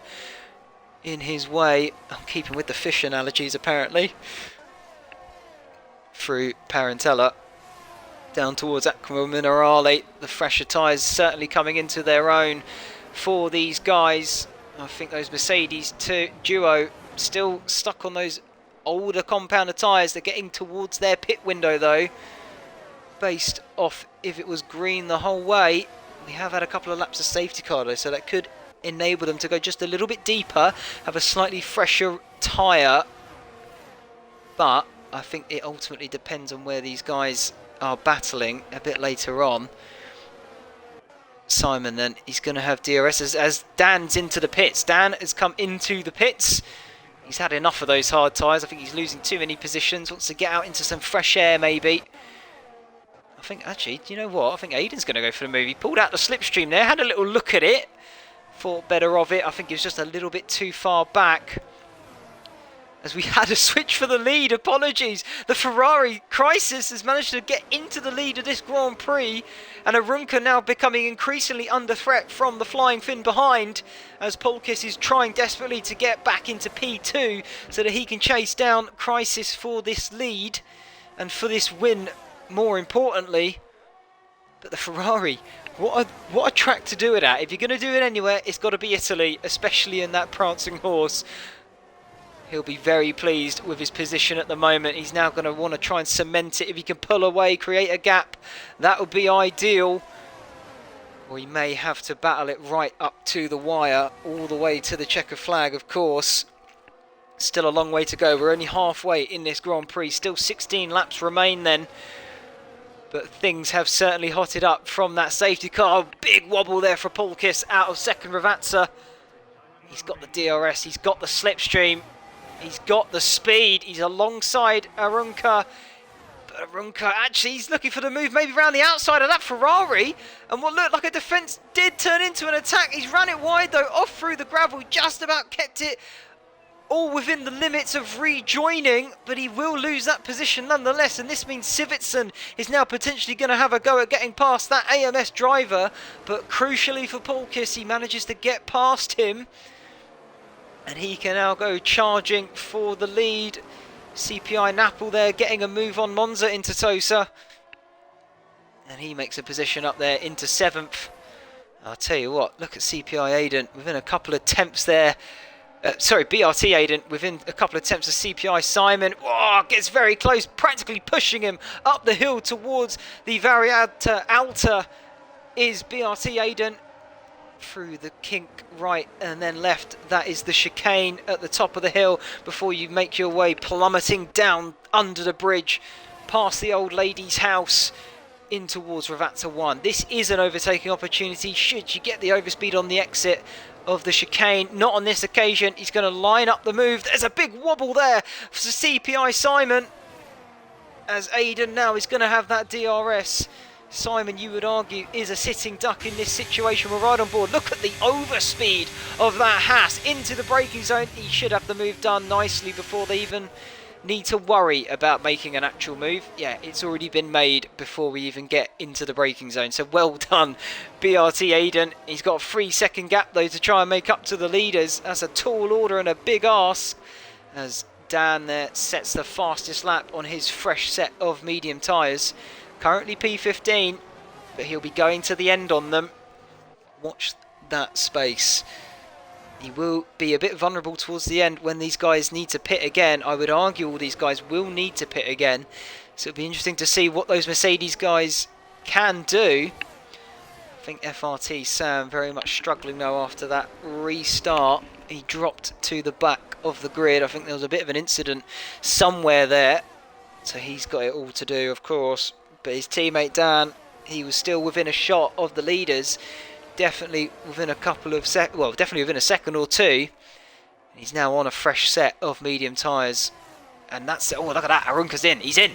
in his way. I'm keeping with the fish analogies apparently. Through Parentella down towards Aqua Minerale. The fresher tyres certainly coming into their own for these guys. I think those Mercedes duo still stuck on those older compounder tyres. They're getting towards their pit window though, based off if it was green the whole way. We have had a couple of laps of safety car though, so that could enable them to go just a little bit deeper, have a slightly fresher tyre, but I think it ultimately depends on where these guys are battling a bit later on. Simon then, he's going to have DRS as Dan's into the pits. Dan has come into the pits. He's had enough of those hard tyres. I think he's losing too many positions. Wants to get out into some fresh air maybe. I think actually, do you know what? I think Aiden's going to go for the move. He pulled out the slipstream there, had a little look at it. Thought better of it. I think he was just a little bit too far back. As we had a switch for the lead, apologies. The Ferrari Crisis has managed to get into the lead of this Grand Prix, and Arunca now becoming increasingly under threat from the flying Finn behind, as Polkis is trying desperately to get back into P2 so that he can chase down Crisis for this lead and for this win more importantly. But the Ferrari, what a track to do it at. If you're going to do it anywhere, it's got to be Italy, especially in that prancing horse. He'll be very pleased with his position at the moment. He's now going to want to try and cement it. If he can pull away, create a gap, that would be ideal. Or he may have to battle it right up to the wire, all the way to the checker flag, of course. Still a long way to go. We're only halfway in this Grand Prix. Still 16 laps remain then. But things have certainly hotted up from that safety car. Big wobble there for Polkis out of second Ravazza. He's got the DRS, he's got the slipstream. He's got the speed. He's alongside Arunca. But Arunca, actually, he's looking for the move maybe around the outside of that Ferrari. And what looked like a defence did turn into an attack. He's ran it wide, though, off through the gravel. Just about kept it all within the limits of rejoining. But he will lose that position nonetheless. And this means Sivitson is now potentially going to have a go at getting past that AMS driver. But crucially for Polkis, he manages to get past him. And he can now go charging for the lead. CPI Napple there getting a move on Monza into Tosa. And he makes a position up there into 7th. I'll tell you what, look at CPI Aiden within a couple of attempts there. BRT Aiden within a couple of attempts of CPI Simon. Oh, gets very close, practically pushing him up the hill towards the Variata Alta is BRT Aiden. Through the kink right and then left, that is the chicane at the top of the hill before you make your way plummeting down under the bridge past the old lady's house in towards Ravazza 1. This is an overtaking opportunity should you get the overspeed on the exit of the chicane. Not on this occasion. He's going to line up the move. There's a big wobble there for CPI Simon, as Aiden now is going to have that DRS. Simon, you would argue, is a sitting duck in this situation. We're right on board. Look at the overspeed of that Haas into the braking zone. He should have the move done nicely before they even need to worry about making an actual move. Yeah, it's already been made before we even get into the braking zone. So well done, BRT Aiden. He's got a 3-second gap though to try and make up to the leaders. That's a tall order and a big ask, as Dan there sets the fastest lap on his fresh set of medium tyres. Currently P15, but he'll be going to the end on them. Watch that space. He will be a bit vulnerable towards the end when these guys need to pit again. I would argue all these guys will need to pit again. So it'll be interesting to see what those Mercedes guys can do. I think FRT Sam very much struggling now after that restart. He dropped to the back of the grid. I think there was a bit of an incident somewhere there. So he's got it all to do, of course. But his teammate Dan, he was still within a shot of the leaders. Definitely within a couple of definitely within a second or two. He's now on a fresh set of medium tyres. And that's it. Oh, look at that. Arunca's in. He's in.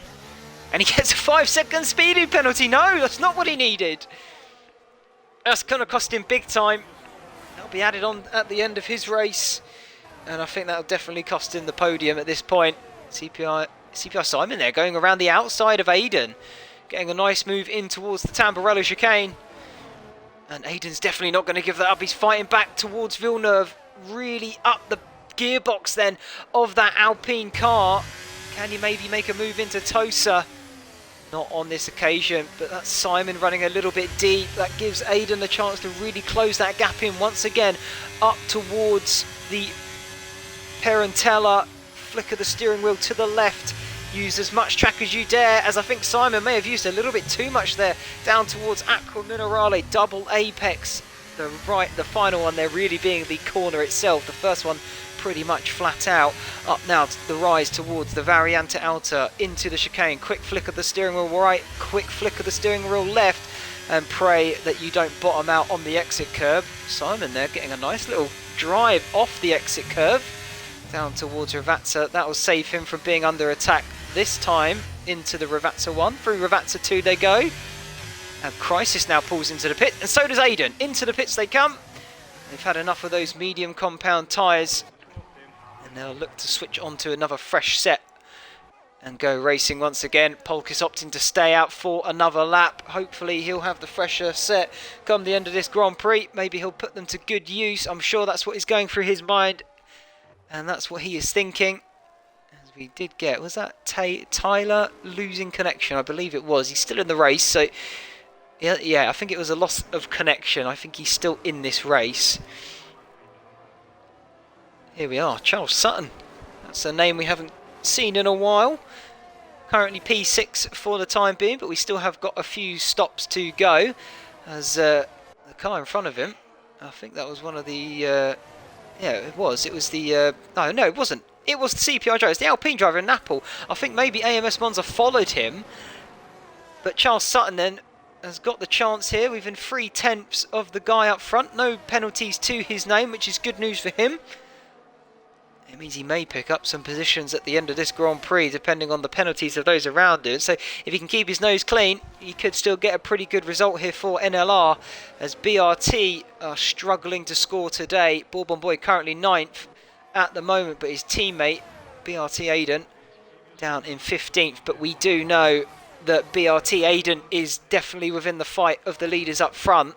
And he gets a 5-second speeding penalty. No, that's not what he needed. That's going to cost him big time. That'll be added on at the end of his race. And I think that'll definitely cost him the podium at this point. CPI Simon there going around the outside of Aiden. Getting a nice move in towards the Tamburello chicane. And Aiden's definitely not going to give that up. He's fighting back towards Villeneuve. Really up the gearbox then of that Alpine car. Can he maybe make a move into Tosa? Not on this occasion, but that's Simon running a little bit deep. That gives Aiden the chance to really close that gap in once again. Up towards the Parentella. Flicker the steering wheel to the left. Use as much track as you dare, as I think Simon may have used a little bit too much there. Down towards Aqua Minerale, double apex. The final one there really being the corner itself. The first one pretty much flat out. Up now to the rise towards the Variante Alta into the chicane. Quick flick of the steering wheel right, quick flick of the steering wheel left, and pray that you don't bottom out on the exit curve. Simon there getting a nice little drive off the exit curve. Down towards Ravazza. That will save him from being under attack this time into the Ravazza 1. Through Ravazza 2 they go. And Crisis now pulls into the pit. And so does Aiden. Into the pits they come. They've had enough of those medium compound tyres. And they'll look to switch on to another fresh set. And go racing once again. Polkis opting to stay out for another lap. Hopefully he'll have the fresher set come the end of this Grand Prix. Maybe he'll put them to good use. I'm sure that's what is going through his mind. And that's what he is thinking. As we did get, was that Tyler losing connection? I believe it was. He's still in the race, so yeah, I think it was a loss of connection. I think he's still in this race. Here we are, Charles Sutton. That's a name we haven't seen in a while. Currently P6 for the time being, but we still have got a few stops to go. As the car in front of him, I think that was one of the... yeah, it was. It was the... no, it wasn't. It was the CPI driver. It's the Alpine driver in Napoli. I think maybe AMS Monza followed him. But Charles Sutton then has got the chance here. Within 3/10 of the guy up front. No penalties to his name, which is good news for him. It means he may pick up some positions at the end of this Grand Prix, depending on the penalties of those around him. So if he can keep his nose clean, he could still get a pretty good result here for NLR, as BRT are struggling to score today. Bourbon Boy currently 9th at the moment, but his teammate, BRT Aiden, down in 15th. But we do know that BRT Aiden is definitely within the fight of the leaders up front.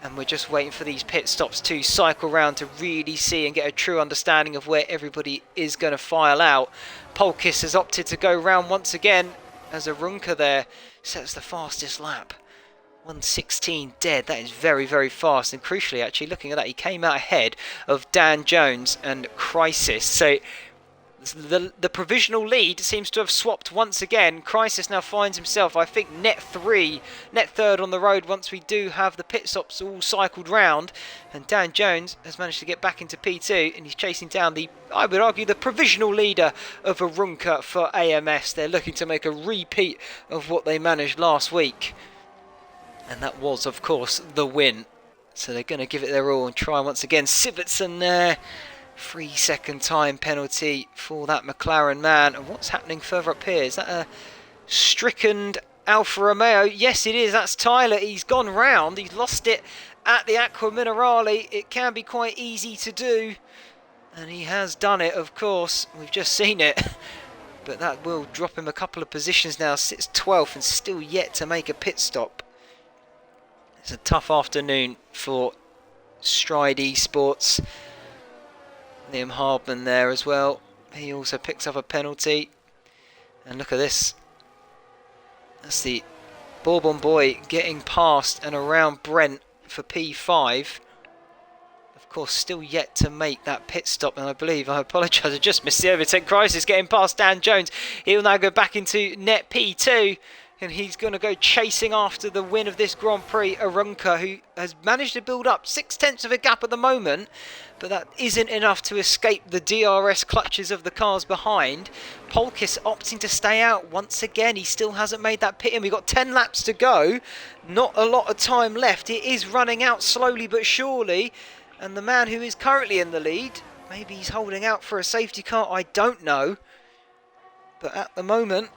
And we're just waiting for these pit stops to cycle round to really see and get a true understanding of where everybody is going to file out. Polkis has opted to go round once again, as Arunca there sets the fastest lap. 1:16 dead. That is very, very fast. And crucially, actually, looking at that, he came out ahead of Dan Jones and Crisis. So the provisional lead seems to have swapped once again. Crisis now finds himself, I think, net third on the road once we do have the pit stops all cycled round. And Dan Jones has managed to get back into P2, and he's chasing down the, I would argue, the provisional leader of Arunca for AMS. They're looking to make a repeat of what they managed last week. And that was, of course, the win. So they're going to give it their all and try once again. Sivertson there. 3-second time penalty for that McLaren man. And what's happening further up here? Is that a stricken Alfa Romeo? Yes, it is. That's Tyler. He's gone round. He's lost it at the Aqua Minerale. It can be quite easy to do. And he has done it, of course. We've just seen it. But that will drop him a couple of positions now. Sits 12th and still yet to make a pit stop. It's a tough afternoon for Stride Esports. Liam Hardman there as well. He also picks up a penalty. And look at this. That's the Bourbon boy getting past and around Brent for P5. Of course, still yet to make that pit stop, and I apologise, I just missed the overtake. Crisis getting past Dan Jones. He'll now go back into net P2, and he's going to go chasing after the win of this Grand Prix, Arunca, who has managed to build up 0.6 of a gap at the moment, but that isn't enough to escape the DRS clutches of the cars behind. Polkis opting to stay out once again. He still hasn't made that pit in. We've got 10 laps to go. Not a lot of time left. It is running out slowly but surely. And the man who is currently in the lead, maybe he's holding out for a safety car, I don't know. But at the moment,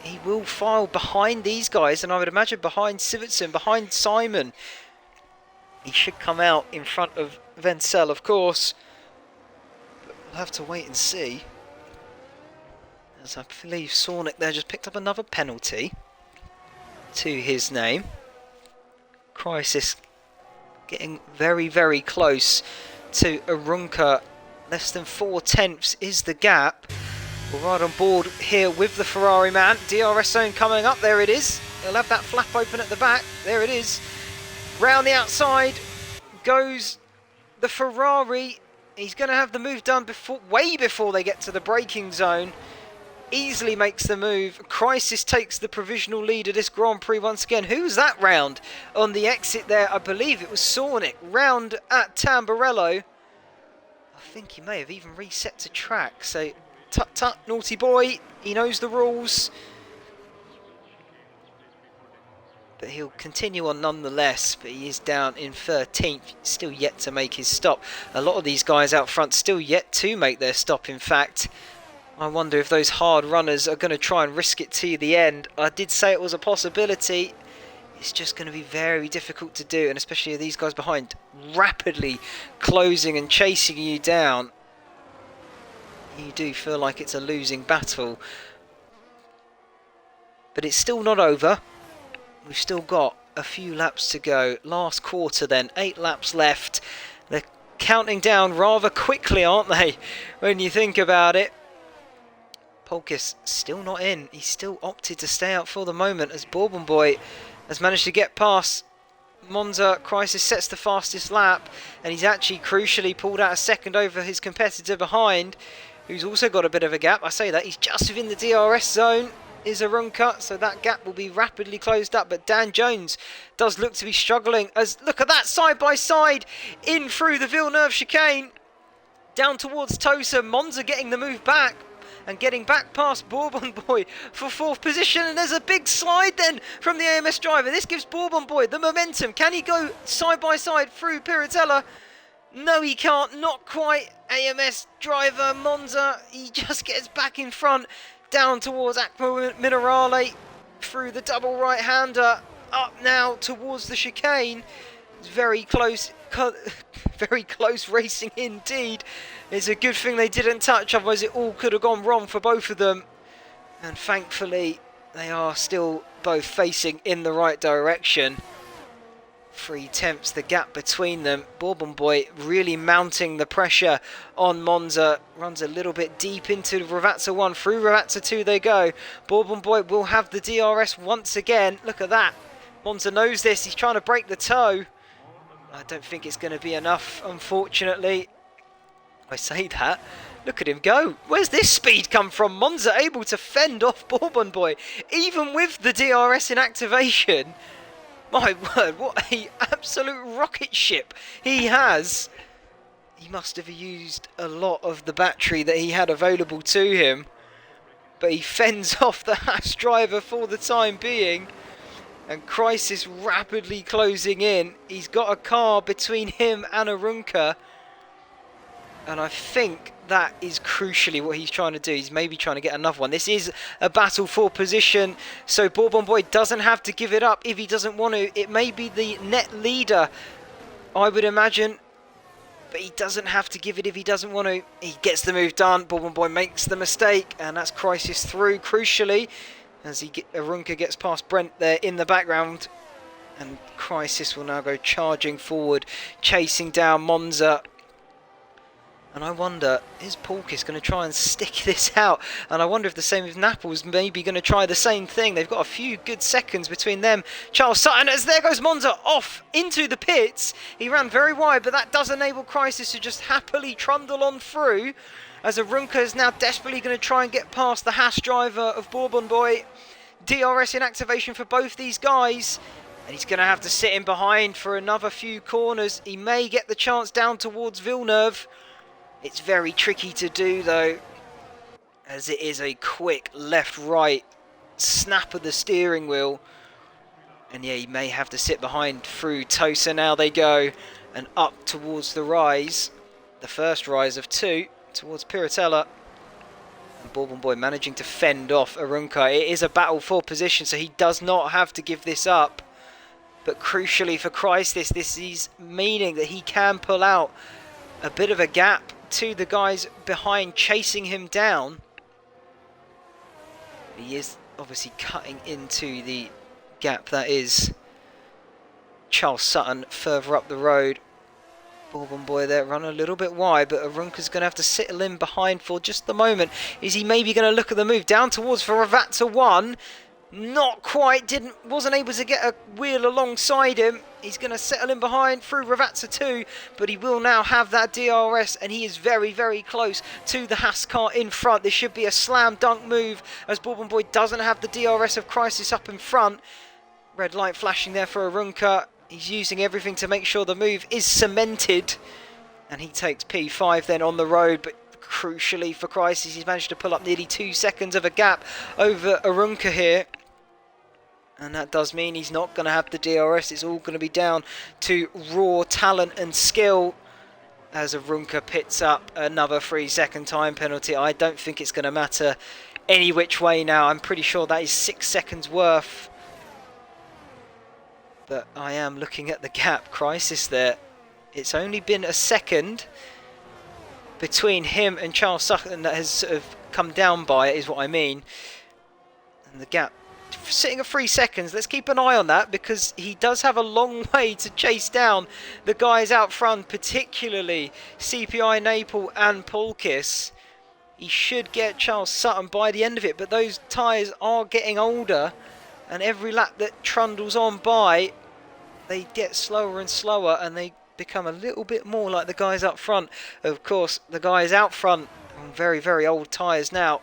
he will file behind these guys, and I would imagine behind Sivertson, behind Simon. He should come out in front of Vencel, of course. But we'll have to wait and see. As I believe Sornick there just picked up another penalty to his name. Crisis getting very, very close to Arunca. Less than 0.4 is the gap. We're right on board here with the Ferrari man. DRS zone coming up. There it is. He'll have that flap open at the back. There it is. Round the outside goes the Ferrari. He's going to have the move done way before they get to the braking zone. Easily makes the move. Crisis takes the provisional lead of this Grand Prix once again. Who was that round on the exit there? I believe it was Sornick. Round at Tamburello. I think he may have even reset to track. So, tut, naughty boy. He knows the rules. But he'll continue on nonetheless. But he is down in 13th. Still yet to make his stop. A lot of these guys out front still yet to make their stop, in fact. I wonder if those hard runners are going to try and risk it to the end. I did say it was a possibility. It's just going to be very difficult to do, and especially these guys behind rapidly closing and chasing you down. You do feel like it's a losing battle. But it's still not over. We've still got a few laps to go. Last quarter then, 8 laps left. They're counting down rather quickly, aren't they, when you think about it. Polkis still not in. He's still opted to stay out for the moment as Bourbon Boy has managed to get past Monza. Crisis sets the fastest lap, and he's actually crucially pulled out a second over his competitor behind, who's also got a bit of a gap. I say that, he's just within the DRS zone, is Arunca, so that gap will be rapidly closed up. But Dan Jones does look to be struggling, as look at that, side by side in through the Villeneuve chicane down towards Tosa. Monza getting the move back and getting back past Bourbon Boy for 4th position. And there's a big slide then from the AMS driver. This gives Bourbon Boy the momentum. Can he go side by side through Piratella? No, he can't. Not quite. AMS driver Monza, he just gets back in front down towards Aqua Minerale through the double right-hander. Up now towards the chicane. It's very close. Very close racing indeed. It's a good thing they didn't touch, otherwise it all could have gone wrong for both of them. And thankfully they are still both facing in the right direction. 0.3 the gap between them. Bourbon Boy really mounting the pressure on Monza. Runs a little bit deep into Ravazza 1. Through Ravazza 2 they go. Bourbon Boy will have the DRS once again. Look at that. Monza knows this. He's trying to break the toe. I don't think it's going to be enough, unfortunately. I say that. Look at him go. Where's this speed come from? Monza able to fend off Bourbon Boy, even with the DRS in activation. My word, what a absolute rocket ship he has. He must have used a lot of the battery that he had available to him. But he fends off the Haas driver for the time being. And Crisis rapidly closing in. He's got a car between him and Arunca. And I think that is crucially what he's trying to do. He's maybe trying to get another one. This is a battle for position. So Bourbon Boy doesn't have to give it up if he doesn't want to. It may be the net leader, I would imagine. but he doesn't have to give it if he doesn't want to. He gets the move done. Bourbon Boy makes the mistake, and that's Crisis through, crucially, as Arunca gets past Brent there in the background. And Crisis will now go charging forward, chasing down Monza. And I wonder, is Paulkis going to try and stick this out? And I wonder if the same with Naples maybe going to try the same thing. They've got a few good seconds between them. Charles Sutton, as there goes Monza off into the pits. He ran very wide, but that does enable Crisis to just happily trundle on through. As Arunca is now desperately going to try and get past the Haas driver of Bourbon Boy. DRS in activation for both these guys. And he's going to have to sit in behind for another few corners. He may get the chance down towards Villeneuve. It's very tricky to do though, as it is a quick left-right snap of the steering wheel. And yeah, he may have to sit behind through Tosa. Now they go and up towards the rise. The first rise of two towards Piratella. And Bourbon Boy managing to fend off Arunca. It is a battle for position, so he does not have to give this up. But crucially for Crisis, this is meaning that he can pull out a bit of a gap to the guys behind chasing him down. He is obviously cutting into the gap that is Charles Sutton further up the road. Bourbon Boy there run a little bit wide, but Arunca's going to have to settle in behind for just the moment. Is he maybe going to look at the move down towards for Ravazza 1? Not quite, wasn't able to get a wheel alongside him. He's going to settle in behind through Ravazza 2, but he will now have that DRS, and he is very, very close to the Haas car in front. This should be a slam dunk move, as Bourbon Boy doesn't have the DRS of Crisis up in front. Red light flashing there for Arunca. He's using everything to make sure the move is cemented, and he takes P5 then on the road, but crucially for Crisis, he's managed to pull up nearly 2 seconds of a gap over Arunca here. And that does mean he's not going to have the DRS. It's all going to be down to raw talent and skill. As Arunca pits up another 3-second time penalty. I don't think it's going to matter any which way now. I'm pretty sure that is 6 seconds worth. But I am looking at the gap. Crisis there. It's only been a second between him and Charles Sutton that has sort of come down by it, is what I mean. And the gap sitting at 3 seconds. Let's keep an eye on that, because he does have a long way to chase down the guys out front, particularly CPI, Naples and Paulkis. He should get Charles Sutton by the end of it, but those tyres are getting older, and every lap that trundles on by, they get slower and slower, and they become a little bit more like the guys up front. Of course, the guys out front on very, very old tyres now,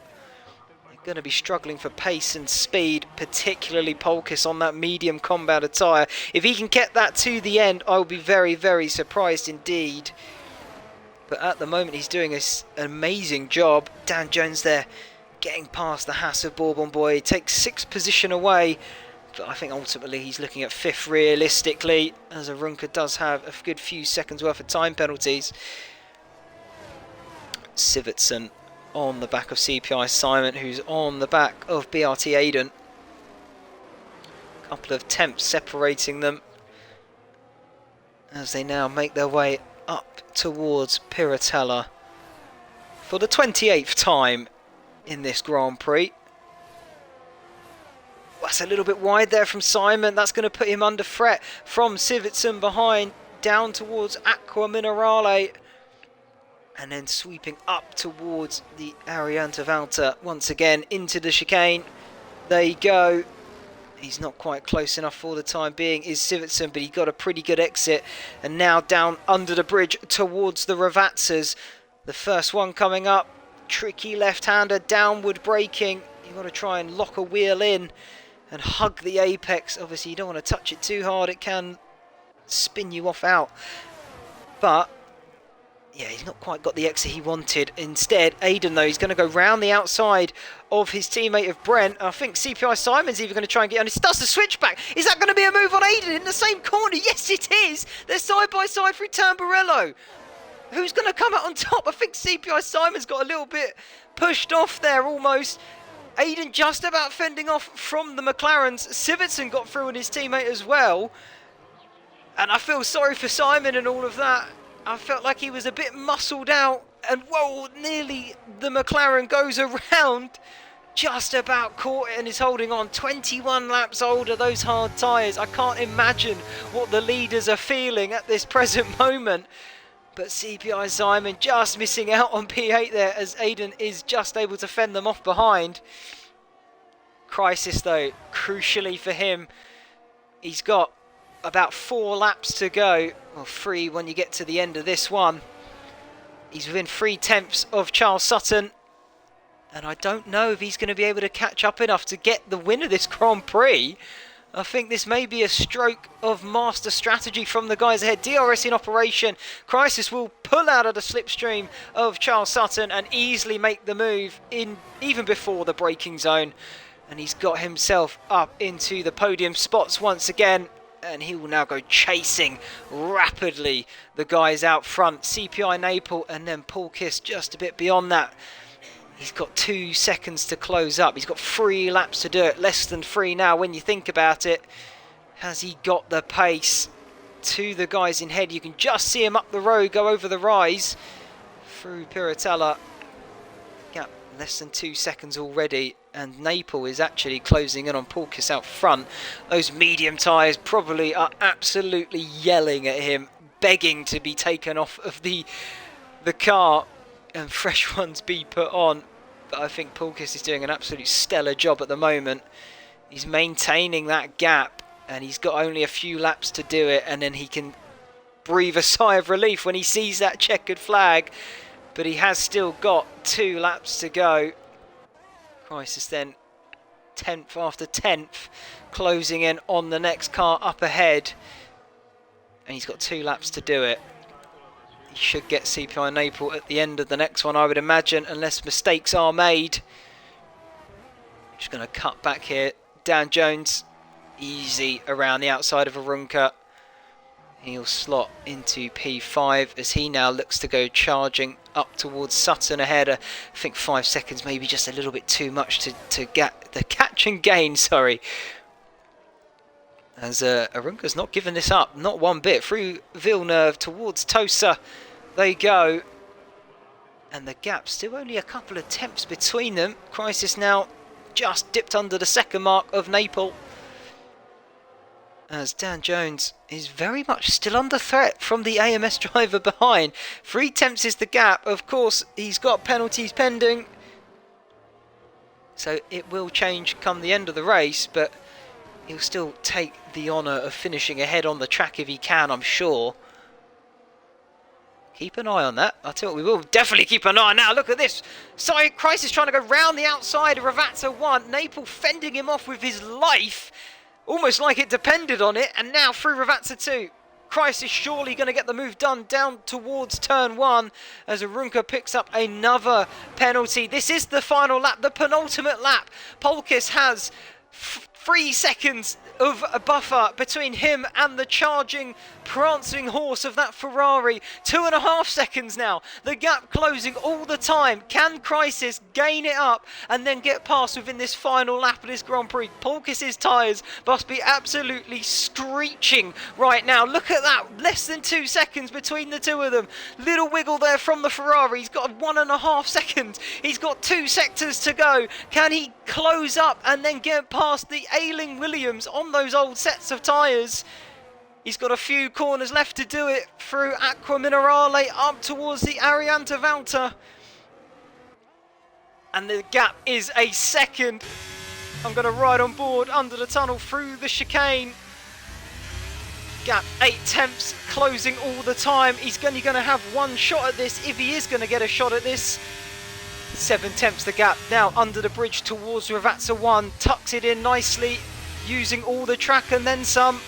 going to be struggling for pace and speed, particularly Paulkis on that medium combat tyre. If he can get that to the end, I will be very, very surprised indeed. But at the moment, he's doing an amazing job. Dan Jones there, getting past the Haas of Bourbon Boy. He takes 6th position away, but I think ultimately he's looking at 5th realistically, as Arunca does have a good few seconds worth of time penalties. Sivertson on the back of CPI Simon, who's on the back of BRT Aiden. A couple of temps separating them as they now make their way up towards Piratella for the 28th time in this Grand Prix. That's a little bit wide there from Simon. That's going to put him under threat from Sivertson behind, down towards Aqua Minerale. And then sweeping up towards the Arianta Valta once again into the chicane. There you go. He's not quite close enough for the time being, is Sivertson, but he got a pretty good exit. And now down under the bridge towards the Ravazzas. The first one coming up. Tricky left-hander, downward braking. You've got to try and lock a wheel in and hug the apex. Obviously, you don't want to touch it too hard. It can spin you off out. But yeah, he's not quite got the exit he wanted. Instead, Aiden, though, he's going to go round the outside of his teammate of Brent. I think CPI Simon's even going to try and get on. He starts to switch back. Is that going to be a move on Aiden in the same corner? Yes, it is. They're side by side through Tamburello. Who's going to come out on top? I think CPI Simon's got a little bit pushed off there almost. Aiden just about fending off from the McLarens. Sivertson got through on his teammate as well. And I feel sorry for Simon and all of that. I felt like he was a bit muscled out, and whoa, nearly the McLaren goes around. Just about caught it and is holding on. 21 laps older, those hard tyres. I can't imagine what the leaders are feeling at this present moment. But CPI Simon just missing out on P8 there, as Aiden is just able to fend them off behind. Crisis though, crucially for him, he's got about 4 laps to go. Well, 3 when you get to the end of this one. He's within 3/10 of Charles Sutton. And I don't know if he's going to be able to catch up enough to get the win of this Grand Prix. I think this may be a stroke of master strategy from the guys ahead. DRS in operation. Crisis will pull out of the slipstream of Charles Sutton and easily make the move in even before the braking zone. And he's got himself up into the podium spots once again. And he will now go chasing rapidly the guys out front. CPI Naples and then Paul Kiss just a bit beyond that. He's got 2 seconds to close up. He's got 3 laps to do it. Less than 3 now when you think about it. Has he got the pace to the guys in head? You can just see him up the road, go over the rise. Through Piratella. Yeah, less than 2 seconds already. And Naples is actually closing in on Paulkis out front. Those medium tyres probably are absolutely yelling at him. Begging to be taken off of the car. And fresh ones be put on. But I think Paulkis is doing an absolute stellar job at the moment. He's maintaining that gap, and he's got only a few laps to do it, and then he can breathe a sigh of relief when he sees that checkered flag. But he has still got 2 laps to go. Crisis then 10th after 10th, closing in on the next car up ahead, and he's got 2 laps to do it. He should get CPI Naples at the end of the next one, I would imagine, unless mistakes are made. Just going to cut back here. Dan Jones, easy around the outside of Arunca. He'll slot into P5 as he now looks to go charging up towards Sutton ahead. I think 5 seconds, maybe just a little bit too much to get the catch and gain, sorry. As Arunca's not giving this up, not one bit. Through Villeneuve towards Tosa they go. And the gap still only a couple of tenths between them. Crisis now just dipped under the second mark of Naples. As Dan Jones is very much still under threat from the AMS driver behind. 3/10 is the gap. Of course, he's got penalties pending. So it will change come the end of the race, but he'll still take the honour of finishing ahead on the track if he can, I'm sure. Keep an eye on that. I'll tell you what, we will definitely keep an eye on now. Look at this. Sorry, Crisis trying to go round the outside of Ravazza 1. Naples fending him off with his life. Almost like it depended on it. And now through Ravazza 2. Crisis surely going to get the move done down towards turn 1 as Arunca picks up another penalty. This is the final lap, the penultimate lap. Paulkis has 3 seconds of a buffer between him and the charging, prancing horse of that Ferrari. 2.5 seconds now. The gap closing all the time. Can Crisis gain it up and then get past within this final lap of this Grand Prix? Paulkis's tyres must be absolutely screeching right now. Look at that. Less than 2 seconds between the two of them. Little wiggle there from the Ferrari. He's got 1.5 seconds. He's got 2 sectors to go. Can he close up and then get past the ailing Williams on those old sets of tyres? He's got a few corners left to do it through Aqua Minerale up towards the Arianta Valta. And the gap is a second. I'm going to ride on board under the tunnel through the chicane. Gap 8/10, closing all the time. He's only going to have one shot at this if he is going to get a shot at this. 7/10 the gap now under the bridge towards Ravazza 1. Tucks it in nicely, using all the track and then some.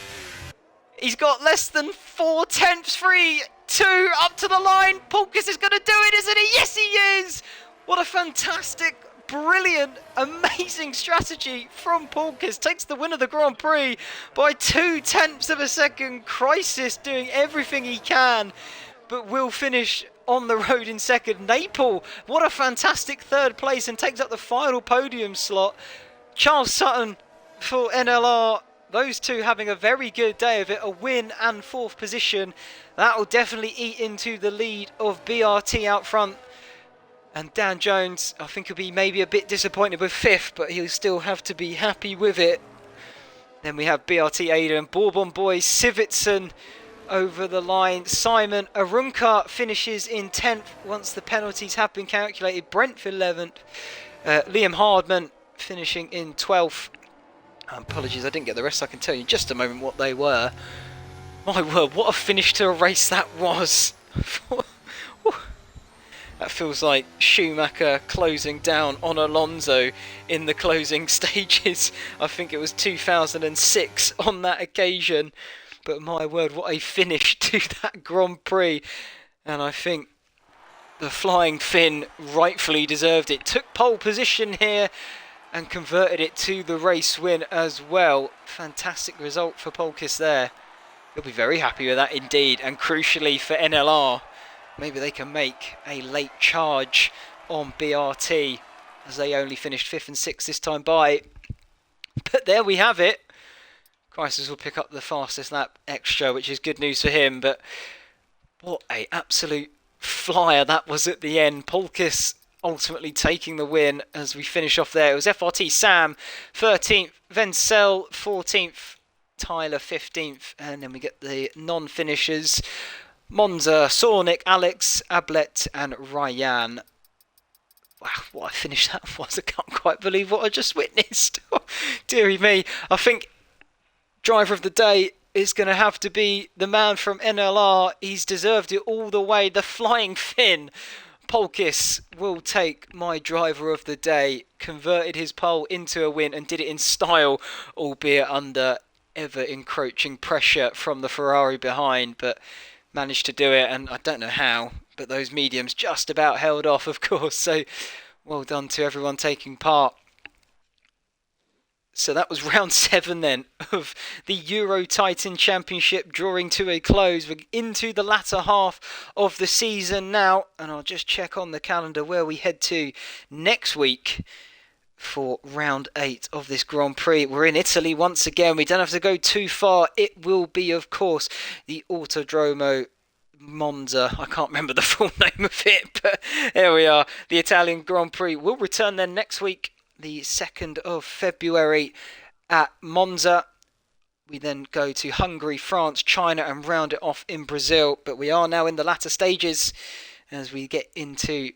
He's got less than 4/10, 3, 2, up to the line. Paulkis is going to do it, isn't he? Yes, he is! What a fantastic, brilliant, amazing strategy from Paulkis. Takes the win of the Grand Prix by 0.2 of a second. Crisis doing everything he can, but will finish on the road in second. Naples, what a fantastic third place and takes up the final podium slot. Charles Sutton for NLR those two having a very good day of it, a win and 4th position. That will definitely eat into the lead of BRT out front. And Dan Jones, I think he'll be maybe a bit disappointed with 5th, but he'll still have to be happy with it. Then we have BRT Aiden, Bourbon Boys, Sivitson over the line. Simon Arunka finishes in 10th once the penalties have been calculated. Brent for 11th. Liam Hardman finishing in 12th. Apologies, I didn't get the rest. I can tell you in just a moment what they were. My word, what a finish to a race that was. That feels like Schumacher closing down on Alonso in the closing stages. I think it was 2006 on that occasion. But my word, what a finish to that Grand Prix. And I think the Flying Finn rightfully deserved it. Took pole position here and converted it to the race win as well. Fantastic result for Polkis there. He'll be very happy with that indeed. And crucially for NLR, maybe they can make a late charge on BRT as they only finished 5th and 6th this time by. But there we have it. Chrysos will pick up the fastest lap extra, which is good news for him. But what a absolute flyer that was at the end. Polkis ultimately taking the win as we finish off there. It was FRT Sam 13th, Vencel 14th, Tyler 15th, and then we get the non-finishers. Monza, Sornik, Alex, Ablet and Ryan. Wow, what a finish that was. I can't quite believe what I just witnessed. Deary me. I think driver of the day is going to have to be the man from NLR. He's deserved it all the way. The Flying Finn. Polkis will take my driver of the day. Converted his pole into a win and did it in style, albeit under ever encroaching pressure from the Ferrari behind. But managed to do it, and I don't know how, but those mediums just about held off, of course. So well done to everyone taking part. So that was round 7 then of the Euro Titan Championship drawing to a close. We're into the latter half of the season now, and I'll just check on the calendar where we head to next week for round 8 of this Grand Prix. We're in Italy once again. We don't have to go too far. It will be, of course, the Autodromo Monza. I can't remember the full name of it, but there we are. The Italian Grand Prix will return then next week, the 2nd of February at Monza. We then go to Hungary, France, China and round it off in Brazil. But we are now in the latter stages as we get into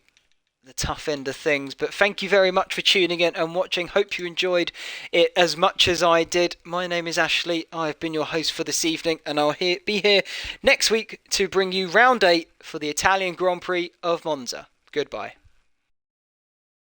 the tough end of things. But thank you very much for tuning in and watching. Hope you enjoyed it as much as I did. My name is Ashley. I've been your host for this evening, and I'll be here next week to bring you round 8 for the Italian Grand Prix of Monza. Goodbye.